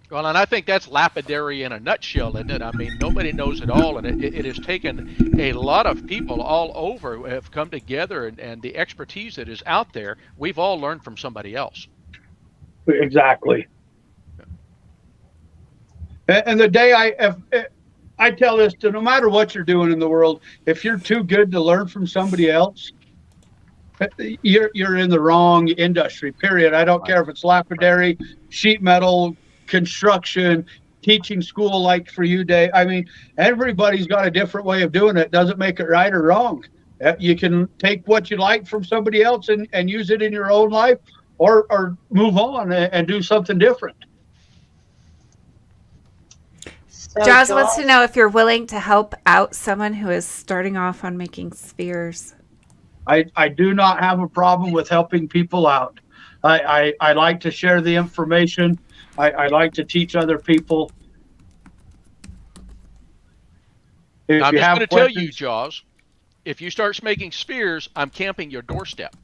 Well, and I think that's lapidary in a nutshell, isn't it? I mean, nobody knows it all, and it has taken a lot of people all over who have come together, and the expertise that is out there, we've all learned from somebody else. Exactly. And the day I tell this to no matter what you're doing in the world, if you're too good to learn from somebody else, you're in the wrong industry, period. I don't care if it's lapidary, sheet metal, construction, teaching school like for you, Dave. I mean, everybody's got a different way of doing it. Doesn't make it right or wrong. You can take what you like from somebody else and use it in your own life, or move on and do something different. So Jaws wants to know if you're willing to help out someone who is starting off on making spheres. I do not have a problem with helping people out. I like to share the information. I like to teach other people. I'm just going to tell you, Jaws, if you start making spheres, I'm camping your doorstep.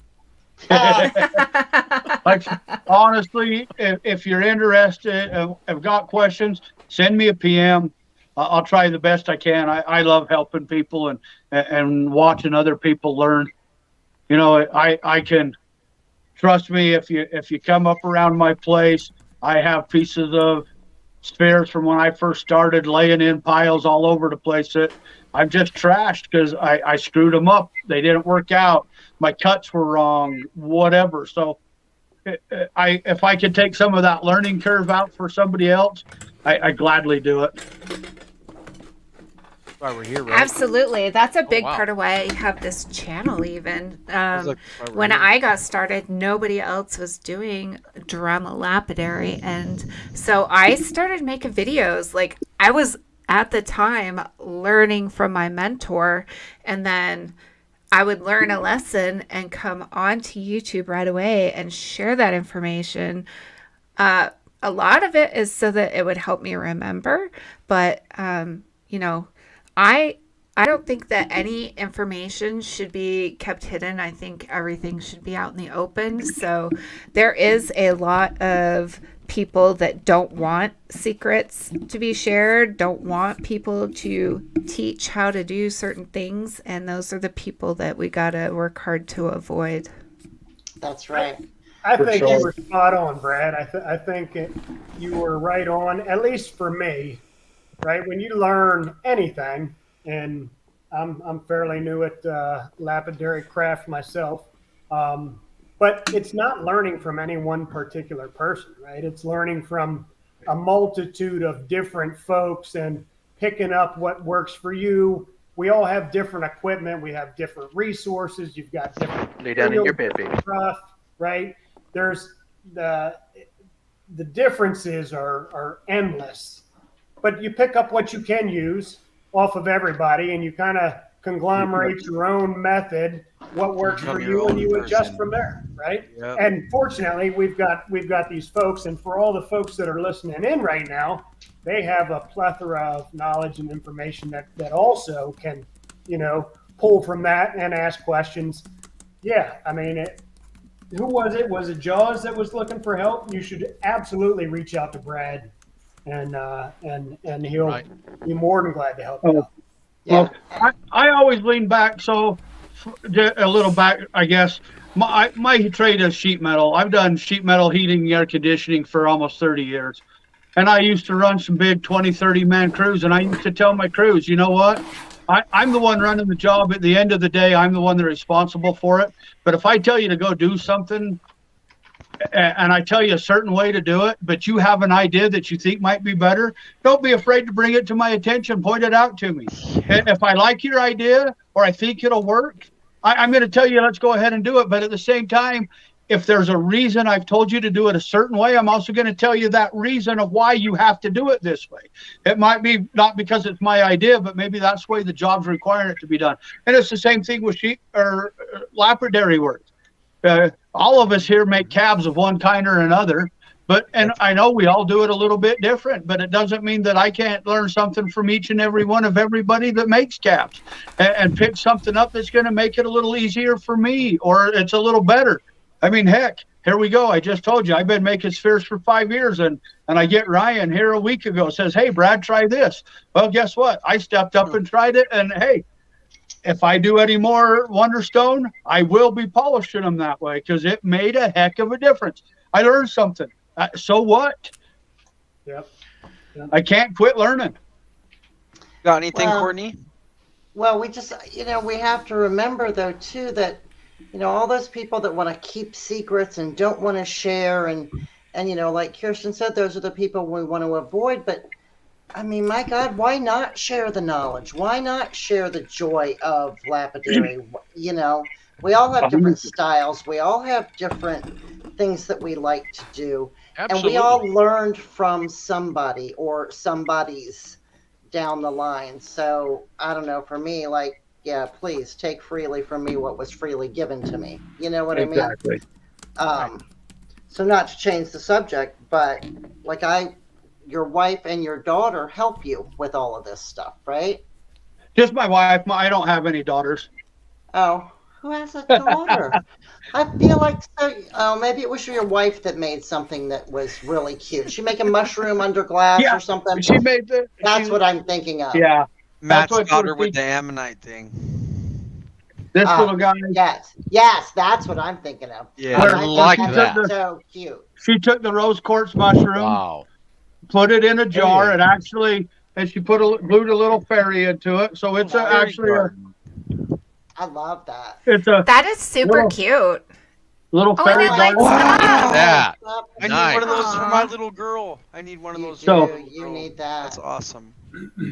Like, honestly, if you're interested, have got questions, send me a PM. I'll try the best I can. I love helping people and watching other people learn. You know, I can, trust me, if you come up around my place, I have pieces of spheres from when I first started laying in piles all over the place that I've just trashed because I screwed them up. They didn't work out. My cuts were wrong, whatever. So if I could take some of that learning curve out for somebody else, I gladly do it. Why we're here, right? Absolutely. That's a big part of why I have this channel even. When I got started, nobody else was doing drama lapidary. And so I started making videos. Like, I was at the time learning from my mentor, and then I would learn a lesson and come onto YouTube right away and share that information. A lot of it is so that it would help me remember. But, you know, I don't think that any information should be kept hidden. I think everything should be out in the open. So there is a lot of people that don't want secrets to be shared, don't want people to teach how to do certain things. And those are the people that we got to work hard to avoid. That's right. I think you were spot on, Brad. I think you were right on, at least for me. Right, when you learn anything, and I'm fairly new at lapidary craft myself, but it's not learning from any one particular person, right? It's learning from a multitude of different folks and picking up what works for you. We all have different equipment. We have different resources. You've got different lay down in your bed, baby. Stuff, right? There's the differences are endless. But you pick up what you can use off of everybody, and you kind of conglomerate your own method, what works for Become your you, and own you adjust person. from there, right? Yep. And fortunately, we've got these folks, and for all the folks that are listening in right now, they have a plethora of knowledge and information that also can, pull from that and ask questions. Yeah, I mean, who was it? Was it Jaws that was looking for help? You should absolutely reach out to Brad, and he'll be more than glad to help you out. Yeah. Well, I always lean back, so a little back, I guess. My trade is sheet metal. I've done sheet metal heating and air conditioning for almost 30 years. And I used to run some big 20, 30-man crews, and I used to tell my crews, you know what? I'm the one running the job. At the end of the day, I'm the one that's responsible for it. But if I tell you to go do something, and I tell you a certain way to do it, but you have an idea that you think might be better, don't be afraid to bring it to my attention. Point it out to me. If I like your idea or I think it'll work, I'm going to tell you, let's go ahead and do it. But at the same time, if there's a reason I've told you to do it a certain way, I'm also going to tell you that reason of why you have to do it this way. It might be not because it's my idea, but maybe that's the way the job's requiring it to be done. And it's the same thing with sheep or lapidary work. All of us here make cabs of one kind or another, and I know we all do it a little bit different, but it doesn't mean that I can't learn something from each and every one of everybody that makes cabs and pick something up that's going to make it a little easier for me, or it's a little better. I mean, heck, here we go. I just told you I've been making spheres for 5 years, and I get Ryan here a week ago says, "Hey, Brad, try this." Well, guess what? I stepped up and tried it, and hey, if I do any more Wonderstone, I will be polishing them that way because it made a heck of a difference. I learned something. So what? Yep. I can't quit learning. Got anything, Well, Courtney? Well, we just, we have to remember, though, too, that, all those people that want to keep secrets and don't want to share and like Kirsten said, those are the people we want to avoid. But, I mean, my God, why not share the knowledge? Why not share the joy of lapidary? We all have different styles. We all have different things that we like to do. Absolutely. And we all learned from somebody or somebody's down the line. So I don't know, for me, like, yeah, please take freely from me what was freely given to me. You know what Exactly. I mean? So not to change the subject, but like your wife and your daughter help you with all of this stuff, right? Just my wife. I don't have any daughters. Oh, who has a daughter? I feel like maybe it was your wife that made something that was really cute. She make a mushroom under glass or something. She made That's what I'm thinking of. Yeah. Matt's what got her she- with the ammonite thing. This little guy. Yes, that's what I'm thinking of. Yeah. I I think like that's that. so cute. She took the rose quartz mushroom, Wow. put it in a jar, Hey. and she glued a little fairy into it. So it's I love that. That is super Little- cute. little Oh, fairy and it lights garden. up. That. I Nice. need one of those for Aw. my little girl. I need one of You those. do. So- for my little You girl. need that. That's awesome.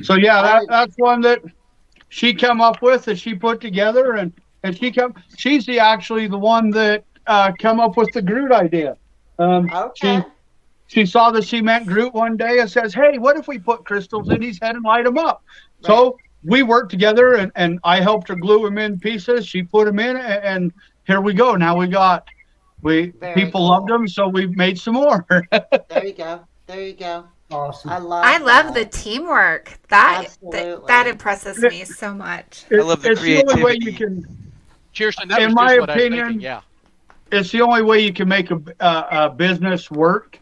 So yeah, that's one that she came up with that she put together, and she's actually the one that come up with the Groot idea. Okay. She saw the cement Groot one day and says, "Hey, what if we put crystals in his head and light him up?" So we worked together, and I helped her glue him in pieces. She put them in, and here we go. Now Very people cool. loved them, so we made some more. There you go. There you go. Awesome. I love I love the that. teamwork. That Absolutely. impresses me so much. I love the It's the only way creativity. you can. Kirsten, that In was my just what I was opinion, thinking. Yeah. It's the only way you can make a business work.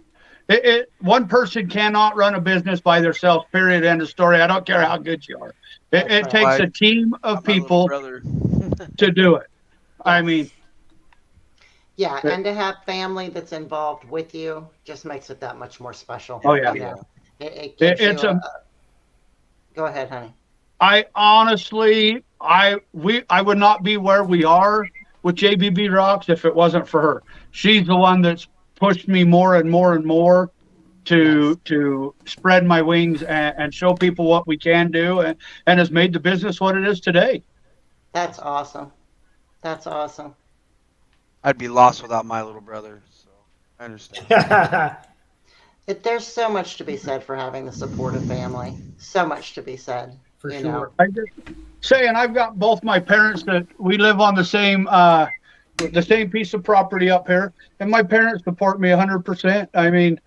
One person cannot run a business by themselves. Period. End of story. I don't care how good you are. It takes a team of My little people brother. to do it. I mean, Yeah, and to have family that's involved with you just makes it that much more special. Oh, yeah. You know? It gives It's you a- Go ahead, honey. I honestly, I would not be where we are with JBB Rocks if it wasn't for her. She's the one that's pushed me more and more and more to spread my wings and show people what we can do, and has made the business what it is today. That's awesome. That's awesome. I'd be lost without my little brother. So I understand. There's so much to be said for having the supportive family. So much to be said. For You sure. know. I just saying I've got both my parents that we live on the same piece of property up here, and my parents support me 100%. I mean,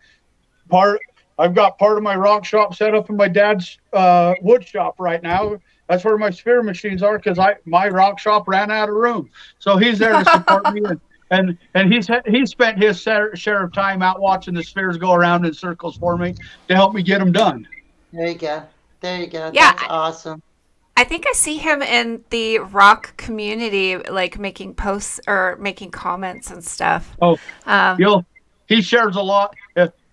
I've got part of my rock shop set up in my dad's wood shop right now. That's where my sphere machines are because my rock shop ran out of room. So he's there to support me, and he's spent his share of time out watching the spheres go around in circles for me to help me get them done. There you go. There you go. Yeah. That's awesome. I think I see him in the rock community, like making posts or making comments and stuff. Oh, Um, he shares a lot.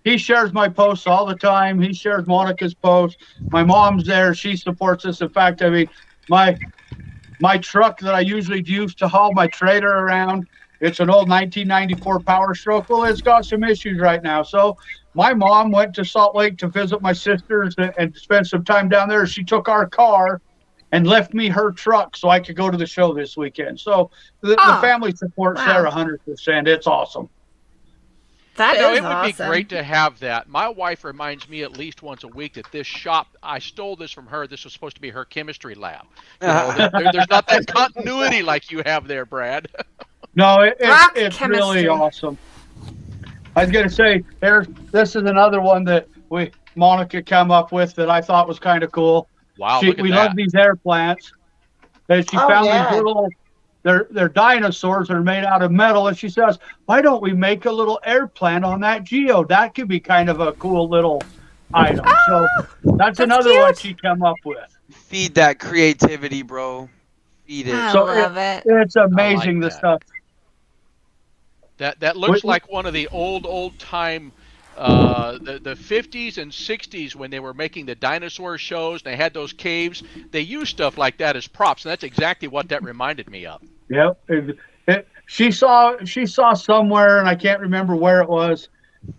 He shares my posts all the time. He shares Monica's posts. My mom's there. She supports us. In fact, I mean, my truck that I usually use to haul my trailer around, it's an old 1994 Power Stroke. Well, it's got some issues right now. So my mom went to Salt Lake to visit my sisters and spend some time down there. She took our car and left me her truck so I could go to the show this weekend. So the family support's there 100%. It's awesome. that You know, is it would awesome. be great to have that. My wife reminds me at least once a week that this shop, I stole this from her. This was supposed to be her chemistry lab. You know, there's not that continuity like you have there, Brad. No, Rock it's chemistry. really awesome. I was going to say, this is another one that Monica came up with that I thought was kind of cool. Wow, look at We that. love these air plants. And she found yeah. these little, they're dinosaurs. They're made out of metal. And she says, why don't we make a little air plant on that geode? That could be kind of a cool little item. So that's another one cute. she came up with. Feed that creativity, bro. Feed it. I So love it. It's amazing, the that. stuff. That looks Wait. like one of the old time, the 50s and 60s when they were making the dinosaur shows. They had those caves. They used stuff like that as props, and that's exactly what that reminded me of. Yep. She saw somewhere, and I can't remember where it was.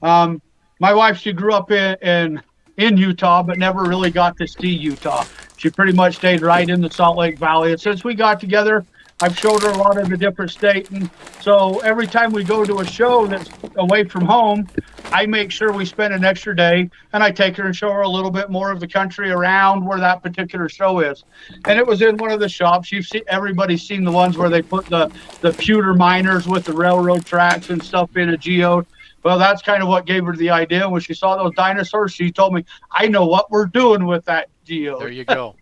My wife, she grew up in Utah, but never really got to see Utah. She pretty much stayed right in the Salt Lake Valley. And since we got together, I've showed her a lot of the different states. And so every time we go to a show that's away from home, I make sure we spend an extra day, and I take her and show her a little bit more of the country around where that particular show is. And it was in one of the shops. Everybody's seen the ones where they put the pewter miners with the railroad tracks and stuff in a geode. Well, that's kind of what gave her the idea. When she saw those dinosaurs, she told me, I know what we're doing with that geode. There you go.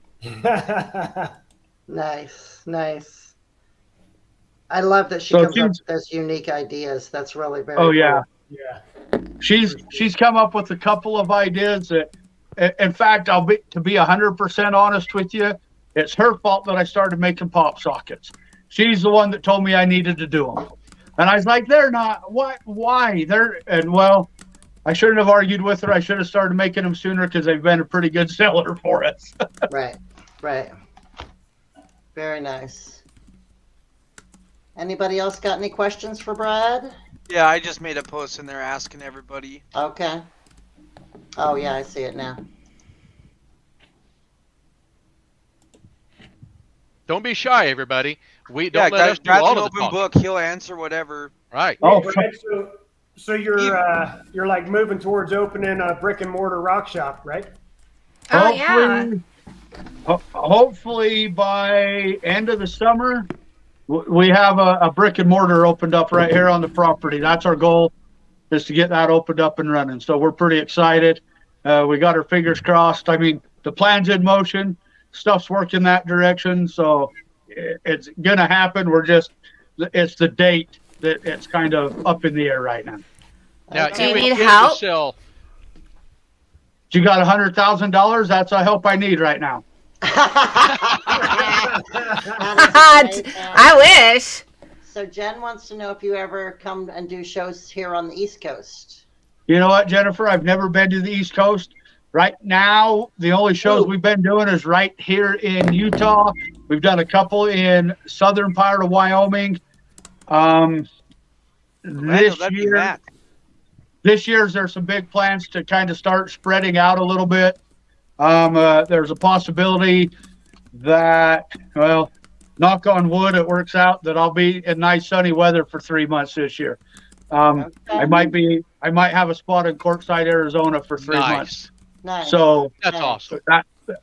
Nice. I love that she So comes up with those unique ideas. That's really very Oh, yeah. cool. Yeah. She's come up with a couple of ideas that, in fact, to be 100% honest with you, it's her fault that I started making pop sockets. She's the one that told me I needed to do them. And I was like, they're not, what, why? I shouldn't have argued with her. I should have started making them sooner because they've been a pretty good seller for us. Right. Very nice. Anybody else got any questions for Brad? Yeah, I just made a post in there asking everybody. Okay. Oh, yeah, I see it now. Don't be shy, everybody. Don't let us do Brad's all an of the open talking. book. He'll answer whatever. Right. Oh, Brad, so you're like moving towards opening a brick and mortar rock shop, right? Oh, yeah. Hopefully by end of the summer, we have a brick and mortar opened up right here on the property. That's our goal, is to get that opened up and running. So we're pretty excited. We got our fingers crossed. I mean, the plan's in motion. Stuff's working that direction. So it's going to happen. It's the date that it's kind of up in the air right now. Now, Do you would need tend to help? sell- You got $100,000? That's a help I need right now. I wish. So Jen wants to know if you ever come and do shows here on the East Coast. You know what, Jennifer? I've never been to the East Coast. Right now, the only shows we've been doing is right here in Utah. We've done a couple in southern part of Wyoming. This year, there's some big plans to kind of start spreading out a little bit. There's a possibility that, well, knock on wood, it works out that I'll be in nice sunny weather for 3 months this year. I might have a spot in Courtside, Arizona for 3 months. Nice. So That's awesome.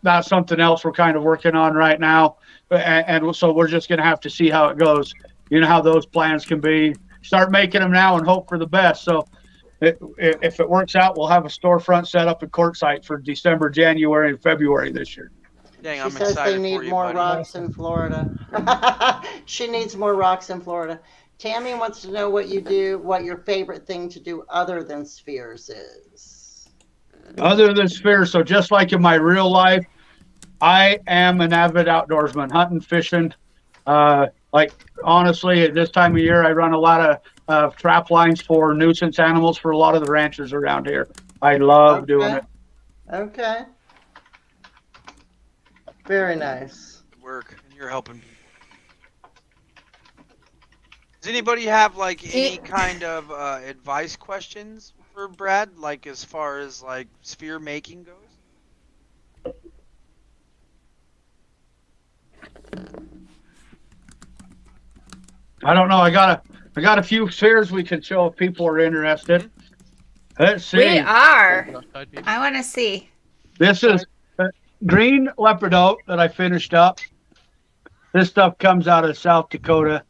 that's something else we're kind of working on right now. And so we're just going to have to see how it goes. You know how those plans can be. Start making them now and hope for the best. So if it works out, we'll have a storefront set up at Quartzsite for December, January, and February this year. Dang, She I'm says excited they need for you, more buddy. rocks in Florida. She needs more rocks in Florida. Tammy wants to know what you do, what your favorite thing to do other than spheres is. Other than spheres, so just like in my real life, I am an avid outdoorsman, hunting, fishing. Like honestly, at this time of year, I run a lot of trap lines for nuisance animals for a lot of the ranchers around here. I love doing it. Okay. Very nice. Good work, and you're helping people. Does anybody have like any kind of advice questions for Brad, like as far as like sphere making goes? I don't know. I got a few spheres we can show if people are interested. Let's see. We are. I want to see. This is green Leopard Oat that I finished up. This stuff comes out of South Dakota.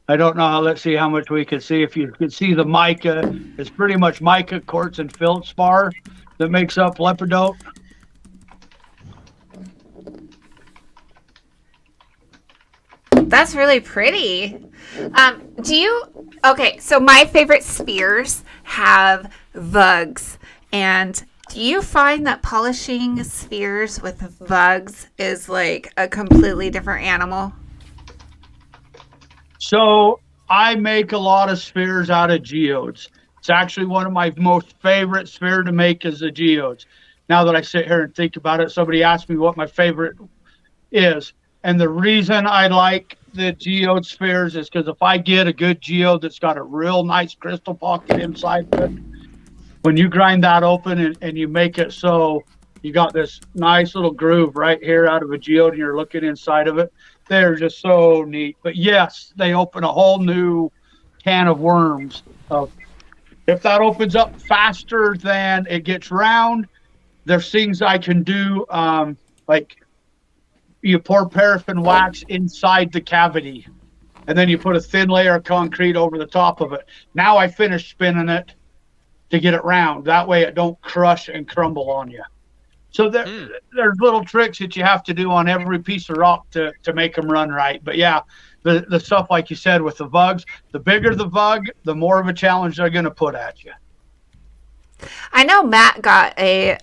I don't know how. Let's see how much we can see. If you can see the mica, it's pretty much mica, quartz, and feldspar that makes up Leopard Oat. That's really pretty. Okay, so my favorite spheres have vugs. And do you find that polishing spheres with vugs is like a completely different animal? So I make a lot of spheres out of geodes. It's actually one of my most favorite sphere to make is the geodes. Now that I sit here and think about it, somebody asked me what my favorite is. And the reason I like the geode spheres is because if I get a good geode that's got a real nice crystal pocket inside of it, when you grind that open and you make it so you got this nice little groove right here out of a geode and you're looking inside of it, they're just so neat. But yes, they open a whole new can of worms. If that opens up faster than it gets round, there's things I can do, like you pour paraffin wax inside the cavity, and then you put a thin layer of concrete over the top of it. Now I finish spinning it to get it round. That way it don't crush and crumble on you. So there's little tricks that you have to do on every piece of rock to make them run right. But yeah, the stuff like you said with the vugs, the bigger the vug, the more of a challenge they're going to put at you. I know Matt got a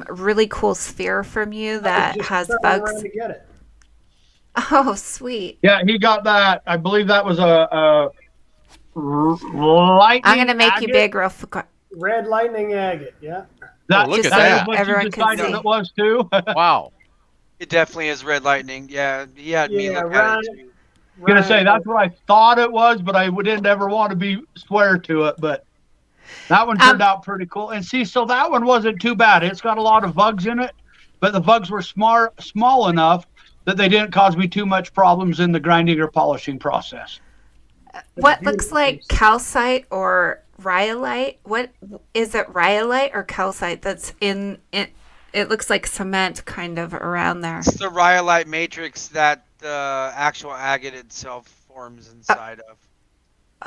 really cool sphere from you that has bugs. To get it. Oh, sweet. Yeah, he got that. I believe that was a lightning. I'm gonna make agate. you big real quick. Red lightning agate, yeah. That, look at that that. is what Everyone you can decided see. it was too. Wow. It definitely is red lightning. Yeah, he had me Yeah, look Ryan- at it too. I'm gonna say that's what I thought it was, but I didn't ever want to swear to it. But that one turned out pretty cool. And see, so that one wasn't too bad. It's got a lot of bugs in it, but the bugs were small enough that they didn't cause me too much problems in the grinding or polishing process. What looks like calcite or rhyolite? What is it? Rhyolite or calcite? That's in it. It looks like cement, kind of around there. It's the rhyolite matrix that the actual agate itself forms inside of.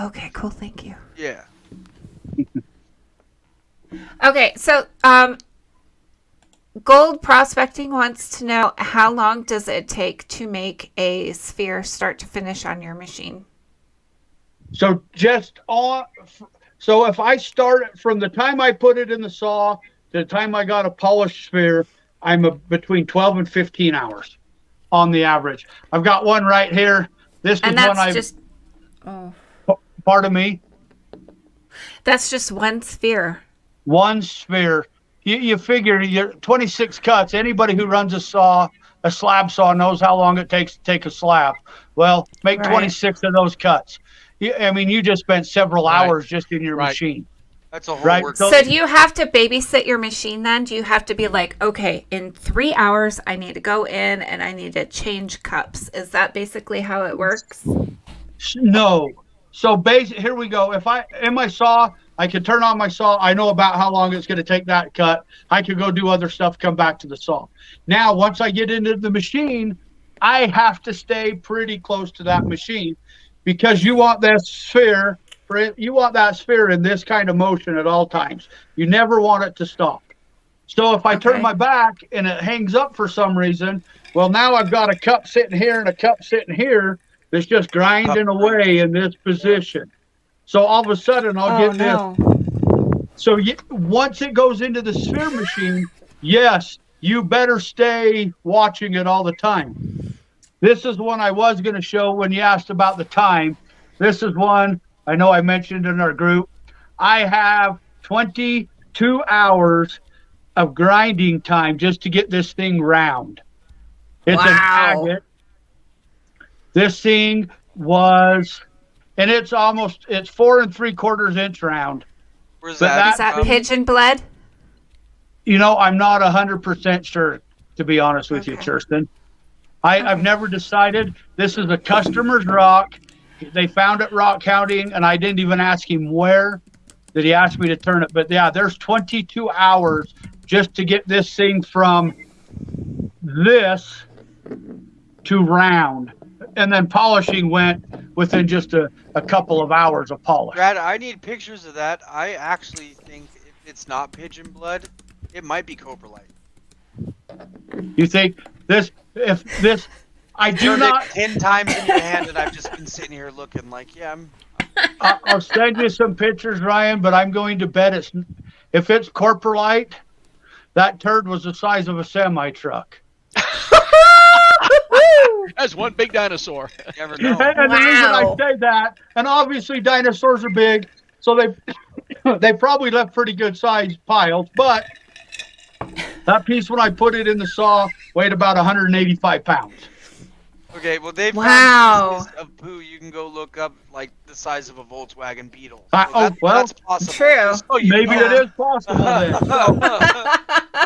Okay, cool. Thank you. Yeah. Okay, so Gold Prospecting wants to know how long does it take to make a sphere start to finish on your machine? So so if I start from the time I put it in the saw to the time I got a polished sphere, I'm between 12 and 15 hours on the average. I've got one right here. This is one I just pardon me. That's just one sphere. One sphere. You figure you're 26 cuts. Anybody who runs a slab saw knows how long it takes to take a slab. Well, make 26 of those cuts. I mean, you just spent several hours just in your machine. That's a whole work. So do you have to babysit your machine then? Do you have to be like, okay, in 3 hours, I need to go in and I need to change cups? Is that basically how it works? No. So here we go. In my saw, I can turn on my saw. I know about how long it's going to take that cut. I could go do other stuff, come back to the saw. Now, once I get into the machine, I have to stay pretty close to that machine because you want that sphere in this kind of motion at all times. You never want it to stop. So if I turn my back and it hangs up for some reason, well, now I've got a cup sitting here and a cup sitting here that's just grinding away in this position. So all of a sudden I'll get this. So once it goes into the sphere machine, yes, you better stay watching it all the time. This is one I was going to show when you asked about the time. This is one I know I mentioned in our group. I have 22 hours of grinding time just to get this thing round. It's an agate. This thing was, and it's 4 3/4 inch round. Where's that? Is that pigeon blood? I'm not 100% sure, to be honest with you, Kirsten. I've never decided. This is a customer's rock. They found it rock counting, and I didn't even ask him where. Did he ask me to turn it? But yeah, there's 22 hours just to get this thing from this to round. And then polishing went within just a couple of hours of polish. Brad, I need pictures of that. I actually think if it's not pigeon blood, it might be coprolite. You think this? If this, I do not. 10 times in your hand, and I've just been sitting here looking like, I'll send you some pictures, Ryan. But I'm going to bet if it's coprolite, that turd was the size of a semi truck. That's one big dinosaur. Never know. And the reason I say that, and obviously dinosaurs are big, so they probably left pretty good sized piles, but that piece when I put it in the saw weighed about 185 pounds. Okay, well they've found pieces of poo you can go look up like the size of a Volkswagen Beetle. So that's possible. True. Maybe it is possible then.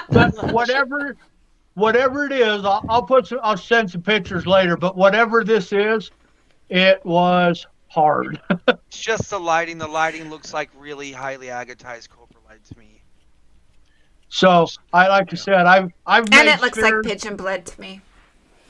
But whatever it is, I'll send some pictures later. But whatever this is, it was hard. It's just the lighting. The lighting looks like really highly agatized coprolite to me. So like I said, I've made and it looks like pigeon blood to me.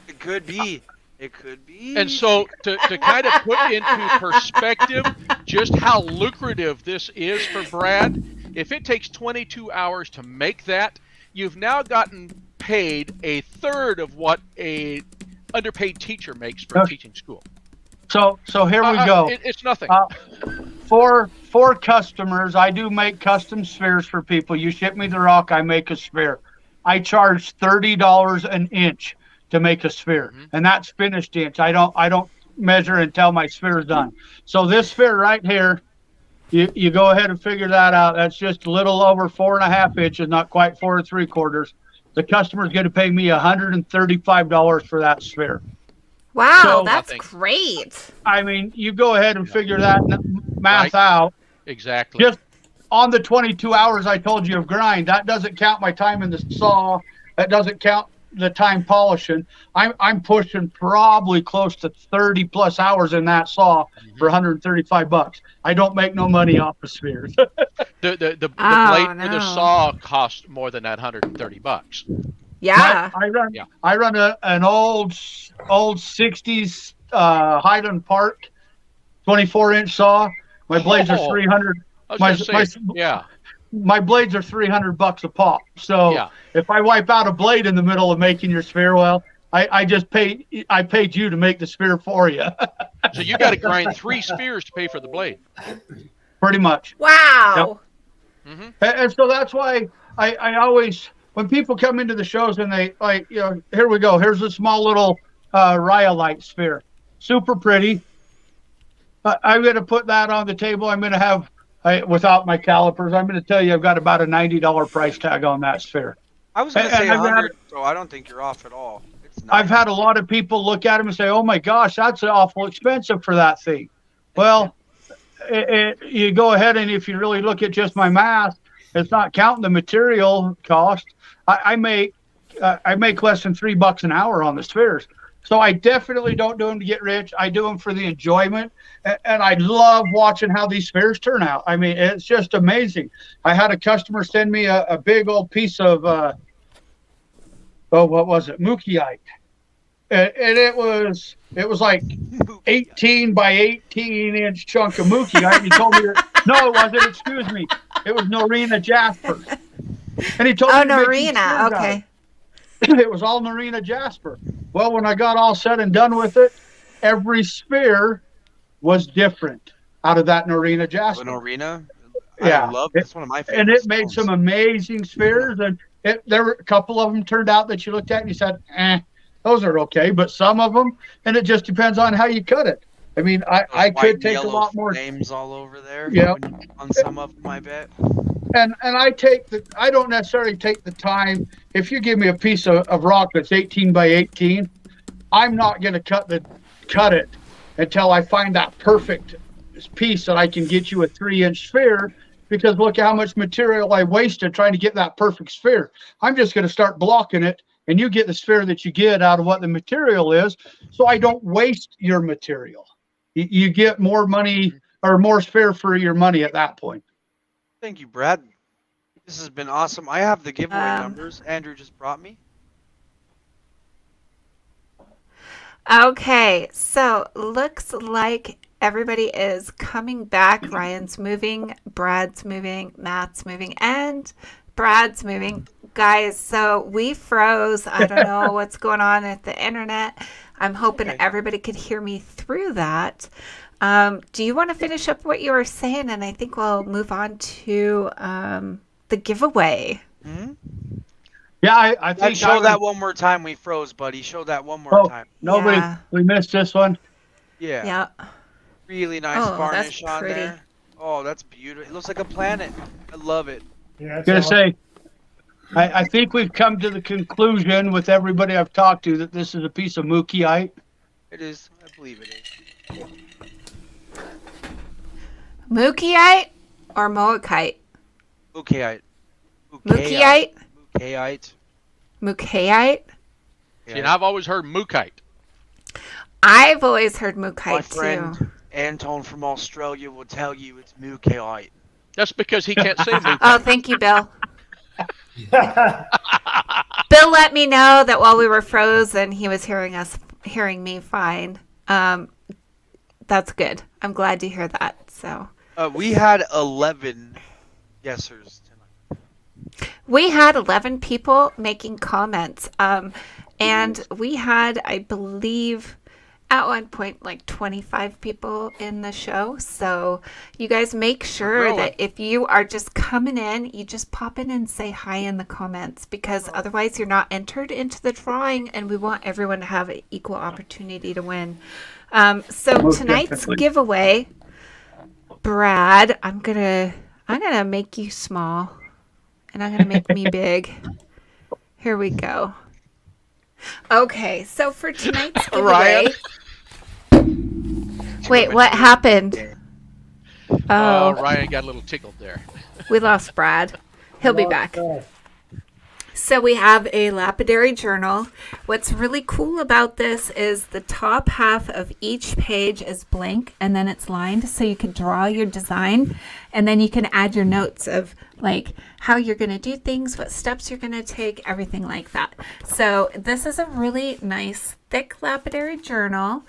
It could be. It could be. And so to kind of put into perspective just how lucrative this is for Brad, if it takes 22 hours to make that, you've now gotten paid a third of what a underpaid teacher makes for teaching school. So here we go. It's nothing. For customers, I do make custom spheres for people. You ship me the rock, I make a sphere. I charge $30 an inch to make a sphere, and that's finished inch. I don't measure until my sphere is done. So this sphere right here, you go ahead and figure that out. That's just a little over 4.5 inches, not quite 4 3/4. The customer's going to pay me $135 for that sphere. Wow, So, that's great. I mean, you go ahead and figure that math out. Exactly. Just on the 22 hours I told you of grind, that doesn't count my time in the saw. That doesn't count the time polishing. I'm pushing probably close to 30 plus hours in that saw for $135. I don't make no money off the spheres. The blade for the saw cost more than that $130. Yeah. I run an old 60s Highland Park 24-inch saw. My blades are 300. My blades are $300 a pop. So if I wipe out a blade in the middle of making your sphere, well, I paid you to make the sphere for you. So you got to grind 3 spheres to pay for the blade. Pretty much. Wow. Yep. And so that's why I always, when people come into the shows and they here we go. Here's a small little rhyolite sphere. Super pretty. I'm going to put that on the table. I'm going to have, without my calipers, I'm going to tell you I've got about a $90 price tag on that sphere. I was going to say 100, so I don't think you're off at all. It's nice. I've had a lot of people look at them and say, oh my gosh, that's awful expensive for that thing. Well, you go ahead and if you really look at just my math, it's not counting the material cost. I make less than $3 an hour on the spheres. So I definitely don't do them to get rich. I do them for the enjoyment. And I love watching how these spheres turn out. I mean, it's just amazing. I had a customer send me a big old piece of, what was it? Mookieite. And it was like 18 by 18 inch chunk of Mookieite. He told me, no, it wasn't. Excuse me. It was Norena Jasper. And he told me, Norena. Okay. It was all Norena Jasper. Well, when I got all said and done with it, every sphere was different out of that Norena Jasper. Norena? Yeah. I love it. It's one of my favorites. And it made some amazing spheres. And there were a couple of them turned out that you looked at and you said, those are okay. But some of them, and it just depends on how you cut it. I mean, I could take a lot more names all over there. Yeah. On some of them, I bet. And I don't necessarily take the time. If you give me a piece of rock that's 18 by 18, I'm not going to cut it until I find that perfect piece that I can get you a 3-inch sphere, because look how much material I wasted trying to get that perfect sphere. I'm just going to start blocking it, and you get the sphere that you get out of what the material is, so I don't waste your material. You get more money or more sphere for your money at that point. Thank you, Brad. This has been awesome. I have the giveaway numbers Andrew just brought me. Okay, so looks like everybody is coming back. Ryan's moving, Brad's moving, Matt's moving, and Brad's moving. Guys, so we froze. I don't know what's going on at the internet. I'm hoping everybody could hear me through that. Do you want to finish up what you were saying? And I think we'll move on to the giveaway. Mm-hmm. Yeah, I think show that one more time. We froze, buddy. Show that one more time. Nobody, we missed this one. Yeah. Yeah. Really nice varnish on there. Oh, that's beautiful. It looks like a planet. I love it. Yeah, I was gonna say, I think we've come to the conclusion with everybody I've talked to that this is a piece of Mookieite. It is. I believe it is. Mookieite or Moakite? Mookieite. Mookieite? Mookieite. Mookieite? See, and I've always heard Mookite. I've always heard Mookite My friend too. Anton from Australia will tell you it's Mookieite. That's because he can't say Mookite. Oh, thank you, Bill. Bill let me know that while we were frozen, he was hearing me fine. That's good. I'm glad to hear that. So we had 11 guessers tonight. We had 11 people making comments. And we had, I believe, at one point, like 25 people in the show. So you guys make sure that if you are just coming in, you just pop in and say hi in the comments, because otherwise you're not entered into the drawing, and we want everyone to have an equal opportunity to win. So Most tonight's definitely. giveaway, Brad, I'm gonna make you small, and I'm gonna make me big. Here we go. Okay, so for tonight's giveaway, wait, what happened? Oh, Ryan got a little tickled there. we lost Brad. He'll be back. So we have a lapidary journal. What's really cool about this is the top half of each page is blank, and then it's lined, so you can draw your design, and then you can add your notes of like how you're going to do things, what steps you're going to take, everything like that. So this is a really nice thick lapidary journal.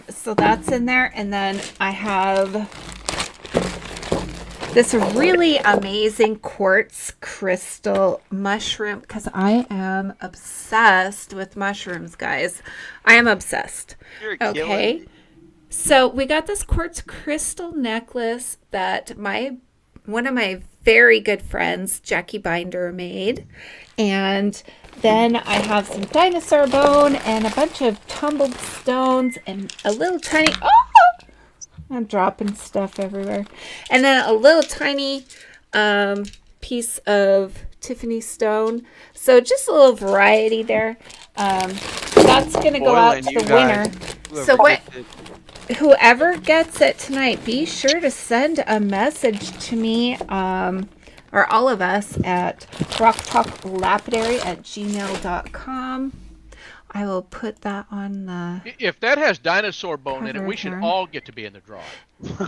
So that's in there, and then I have this really amazing quartz crystal mushroom, because I am obsessed with mushrooms, guys. I am obsessed. Okay. So we got this quartz crystal necklace that one of my very good friends, Jackie Binder, made. And then I have some dinosaur bone and a bunch of tumbled stones and a little tiny... Oh! I'm dropping stuff everywhere. And then a little tiny piece of Tiffany stone. So just a little variety there. That's going to go out to the winner. So whoever gets it tonight, be sure to send a message to me or all of us at rocktalklapidary@gmail.com. I will put that on the... If that has dinosaur bone in it, Cover we should here. all get to be in the drawing.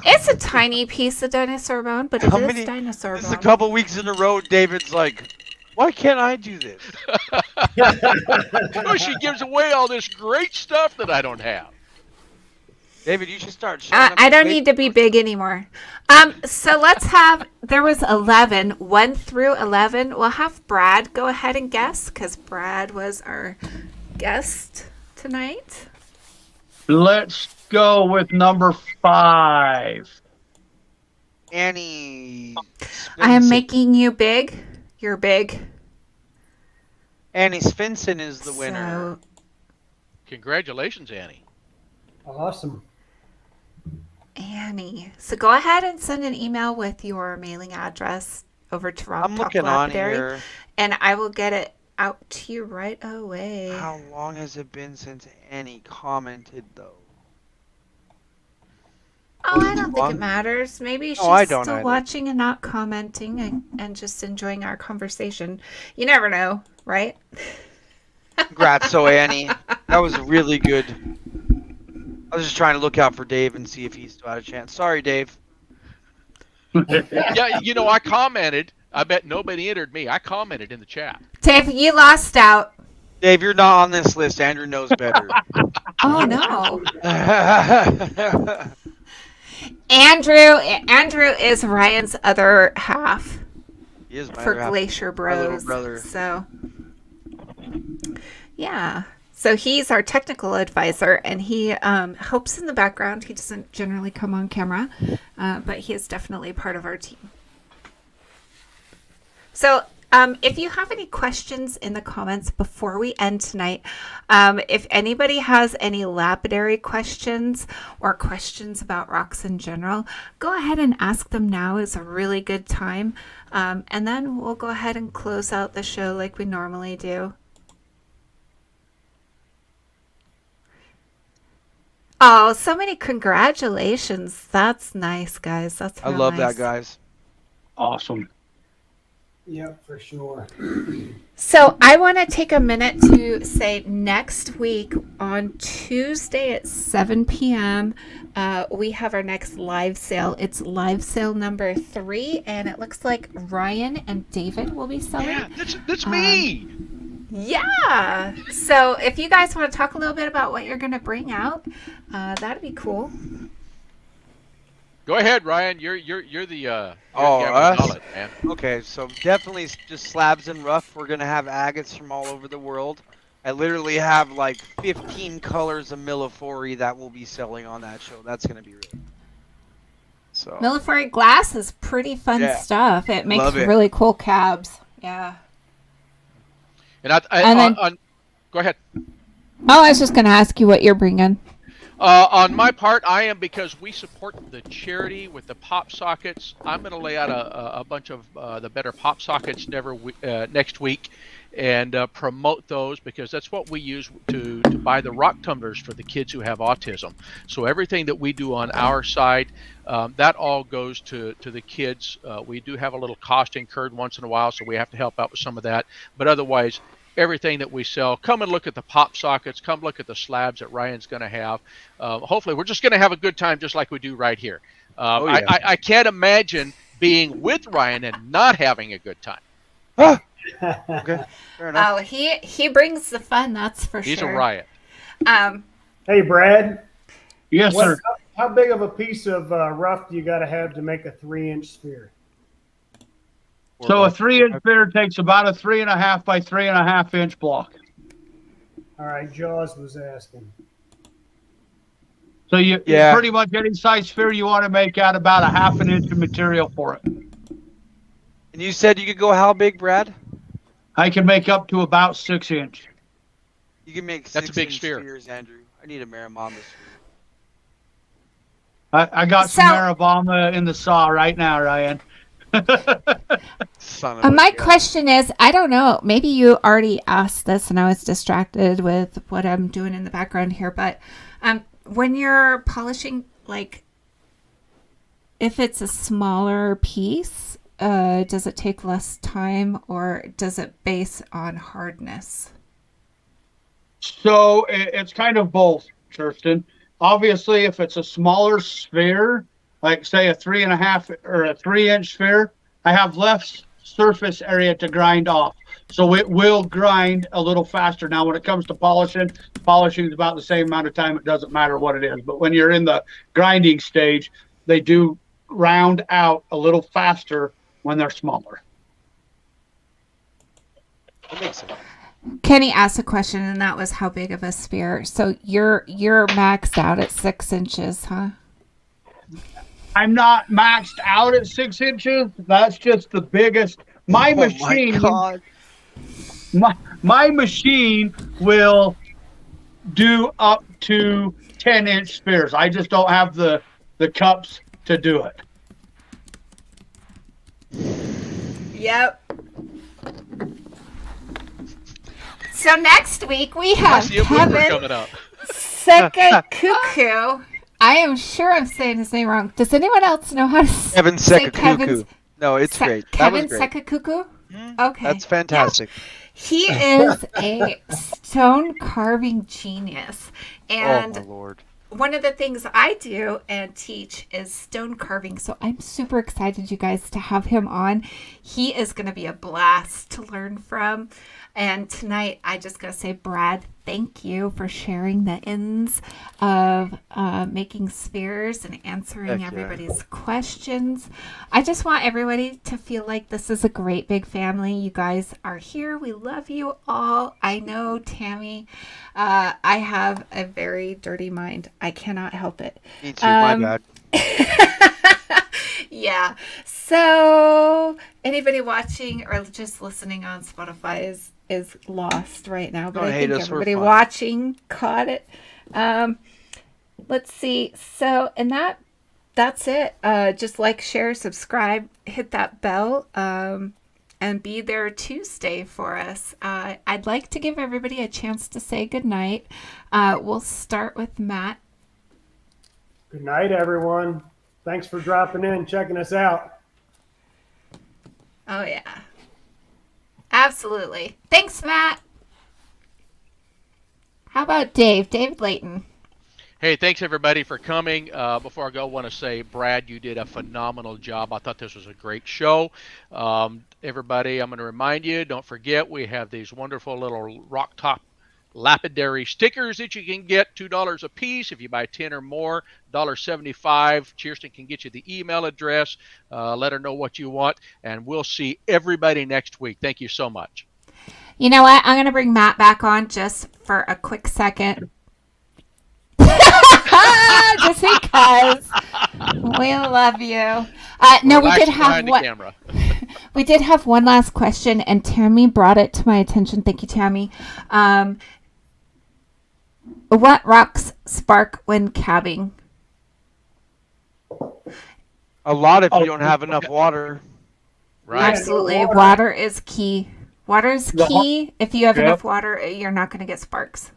It's a tiny piece of dinosaur bone, but it is dinosaur This bone. is a couple weeks in a row. David's like, "Why can't I do this?" Oh, she gives away all this great stuff that I don't have. David, you should start showing up I the don't page- need to be big anymore. So let's have, there was 11, 1 through 11. We'll have Brad go ahead and guess, because Brad was our guest tonight. Let's go with number 5. Annie. I am Svensson. making you big. You're big. Annie Svensson is the winner. So, Congratulations, Annie. Awesome. Annie. So go ahead and send an email with your mailing address over to Rock I'm Talk looking on Lapidary, here. and I will get it out to you right away. How long has it been since Annie commented, though? Oh, Was I it don't too think long? it matters. Maybe she's I don't still either. watching and not commenting and just enjoying our conversation. You never know, right? Congrats, so Annie. That was really good. I was just trying to look out for Dave and see if he still had a chance. Sorry, Dave. Yeah, I commented. I bet nobody entered me. I commented in the chat. Dave, you lost out. Dave, you're not on this list. Andrew knows better. Oh, no. Andrew is Ryan's other half He is my for other half, Glacier my little Bros. brother. So, yeah. So he's our technical advisor, and he helps in the background. He doesn't generally come on camera, but he is definitely part of our team. So if you have any questions in the comments before we end tonight, if anybody has any lapidary questions or questions about rocks in general, go ahead and ask them now. Is a really good time. And then we'll go ahead and close out the show like we normally do. Oh, so many congratulations. That's nice, guys. That's I real love nice. that, guys. Awesome. Yep, for sure. So I want to take a minute to say next week on Tuesday at 7 p.m., we have our next live sale. It's live sale number 3, and it looks like Ryan and David will be selling. Yeah, that's me. Yeah. So if you guys want to talk a little bit about what you're going to bring out, that'd be cool. Go ahead, Ryan. You're the Oh, us? knowledge, man. Okay, so definitely just slabs and rough. We're going to have agates from all over the world. I literally have like 15 colors of Millifori that will be selling on that show. That's going to be really so. Millifori glass is pretty fun Yeah. stuff. It makes Love it. really cool cabs. Yeah. And And then- go ahead. Oh, I was just going to ask you what you're bringing. On my part, I am, because we support the charity with the pop sockets. I'm going to lay out a bunch of the better pop sockets next week and promote those, because that's what we use to buy the rock tumblers for the kids who have autism. So everything that we do on our side, that all goes to the kids. We do have a little cost incurred once in a while, so we have to help out with some of that. But otherwise, everything that we sell, come and look at the pop sockets, come look at the slabs that Ryan's going to have. Hopefully, we're just going to have a good time just like we do right here. Yeah. I can't imagine being with Ryan and not having a good time. Okay, fair enough. Oh, he brings the fun, that's for He's sure. a riot. Hey, Brad. Yes, What, sir. how big of a piece of rough do you got to have to make a 3-inch sphere? So a 3-inch sphere takes about a 3.5 by 3.5 inch block. All right, Jaws was asking. So you Yeah. pretty much any size sphere you want to make out about a 1/2 inch of material for it. And you said you could go how big, Brad? I can make up to about 6 inch. You can make That's a big 6-inch sphere. spheres, Andrew. I need a Maramama sphere. I got some So- Marabama in the saw right now, Ryan. Son of a My gun. question is, I don't know, maybe you already asked this and I was distracted with what I'm doing in the background here, but when you're polishing, like, if it's a smaller piece, does it take less time or does it base on hardness? So it's kind of both, Kirsten. Obviously, if it's a smaller sphere, like say a 3.5 or a 3-inch sphere, I have less surface area to grind off. So it will grind a little faster. Now, when it comes to polishing is about the same amount of time. It doesn't matter what it is. But when you're in the grinding stage, they do round out a little faster when they're smaller. That makes sense. Kenny asked a question, and that was how big of a sphere. So you're maxed out at 6 inches, huh? I'm not maxed out at 6 inches. That's just the biggest. My machine. My machine will do up to 10-inch spheres. I just don't have the cups to do it. Yep. So next week we have Kevin coming up. Sekakuku. I am sure I'm saying his name wrong. Does anyone else know how to Kevin say Sekakuku. No, it's great. That was Kevin great. Sekakuku? Okay. That's fantastic. Yeah. He is a stone carving genius. And oh, my Lord. One of the things I do and teach is stone carving. So I'm super excited, you guys, to have him on. He is going to be a blast to learn from. And tonight, I just got to say, Brad, thank you for sharing the ins of making spheres and answering everybody's questions. I just want everybody to feel like this is a great big family. You guys are here. We love you all. I know, Tammy, I have a very dirty mind. I cannot help it. Me too, my bad. Yeah. So anybody watching or just listening on Spotify is lost right now, but I think everybody watching caught it. Let's see. So, and that's it. Just like, share, subscribe, hit that bell, and be there Tuesday for us. I'd like to give everybody a chance to say goodnight. We'll start with Matt. Good night, everyone. Thanks for dropping in, checking us out. Oh, yeah. Absolutely. Thanks, Matt. How about Dave? David Layton. Hey, thanks everybody for coming. Before I go, I want to say, Brad, you did a phenomenal job. I thought this was a great show. Everybody, I'm going to remind you, don't forget, we have these wonderful little rock top lapidary stickers that you can get, $2 a piece. If you buy 10 or more, $1.75. Kirsten can get you the email address. Let her know what you want, and we'll see everybody next week. Thank you so much. You know what? I'm going to bring Matt back on just for a quick second. Just because we love you. No, we did have one. We did have one last question, and Tammy brought it to my attention. Thank you, Tammy. What rocks spark when cabbing? A lot if you don't have enough water. Right. Absolutely. Water is key. Water is key. If you have enough water, you're not going to get sparks.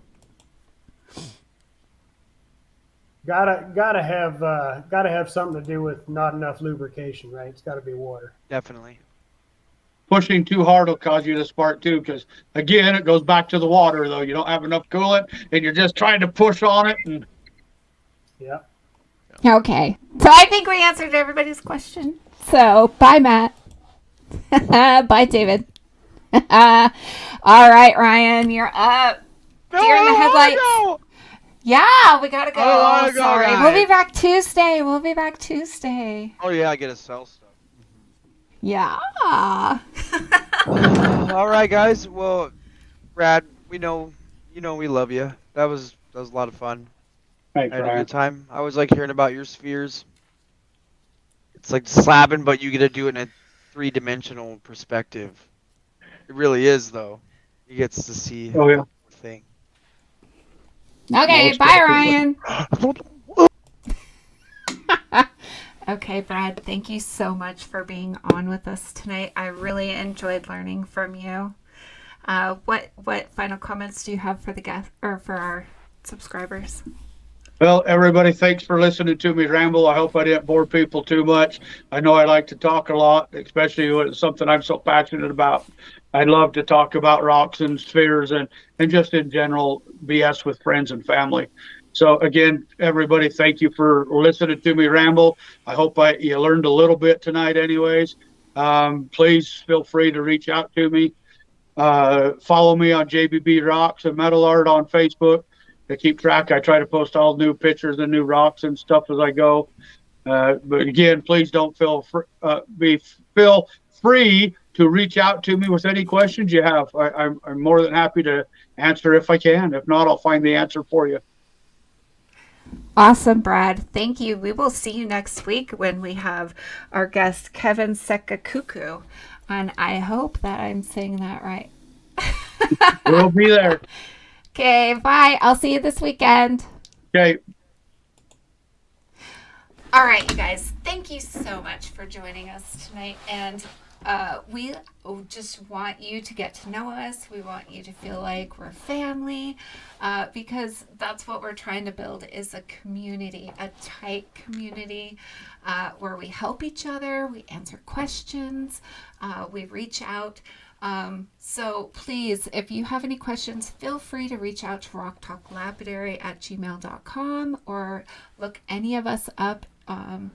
Gotta have something to do with not enough lubrication, right? It's got to be water. Definitely. Pushing too hard will cause you to spark too, because again, it goes back to the water. Though you don't have enough coolant, and you're just trying to push on it. And yeah. Okay. So I think we answered everybody's question. So bye, Matt. Bye, David. All right, Ryan, you're up. Deer in the headlights. No. Yeah, we gotta go. Oh, sorry. Right. We'll be back Tuesday. Oh yeah, I get to sell stuff. Yeah. All right, guys. Well, Brad, we know we love you. That was a lot of fun. Thanks, I had a good time. I always like hearing about your spheres. It's like slabbing, but you get to do it in a 3-dimensional perspective. It really is, though. He gets to see. Oh yeah. Thing. Okay, bye, Ryan. Okay, Brad, thank you so much for being on with us tonight. I really enjoyed learning from you. What final comments do you have for the guest or for our subscribers? Well, everybody, thanks for listening to me ramble. I hope I didn't bore people too much. I know I like to talk a lot, especially when it's something I'm so passionate about. I love to talk about rocks and spheres and just in general BS with friends and family. So again, everybody, thank you for listening to me ramble. I hope you learned a little bit tonight anyways. Please feel free to reach out to me. Follow me on JBB Rocks and Metal Art on Facebook. To keep track, I try to post all new pictures and new rocks and stuff as I go. But again, please don't feel free to reach out to me with any questions you have. I'm more than happy to answer if I can. If not, I'll find the answer for you. Awesome, Brad. Thank you. We will see you next week when we have our guest, Kevin Sekakuku. And I hope that I'm saying that right. We'll be there. Okay, bye. I'll see you this weekend. Okay. All right, you guys. Thank you so much for joining us tonight. And we just want you to get to know us. We want you to feel like we're family, because that's what we're trying to build is a community, a tight community, where we help each other, we answer questions, we reach out. So please, if you have any questions, feel free to reach out to rocktalklapidary@gmail.com or look any of us up on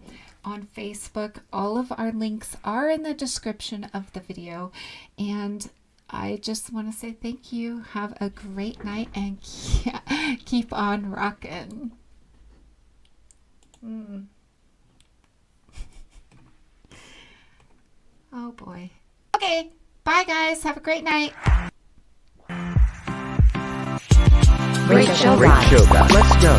Facebook. All of our links are in the description of the video. And I just want to say thank you. Have a great night and keep on rocking. Oh boy. Okay. Bye, guys. Have a great night. Great show, guys. Let's go.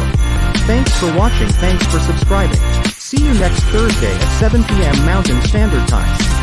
Thanks for watching. Thanks for subscribing. See you next Thursday at 7 p.m. Mountain Standard Time.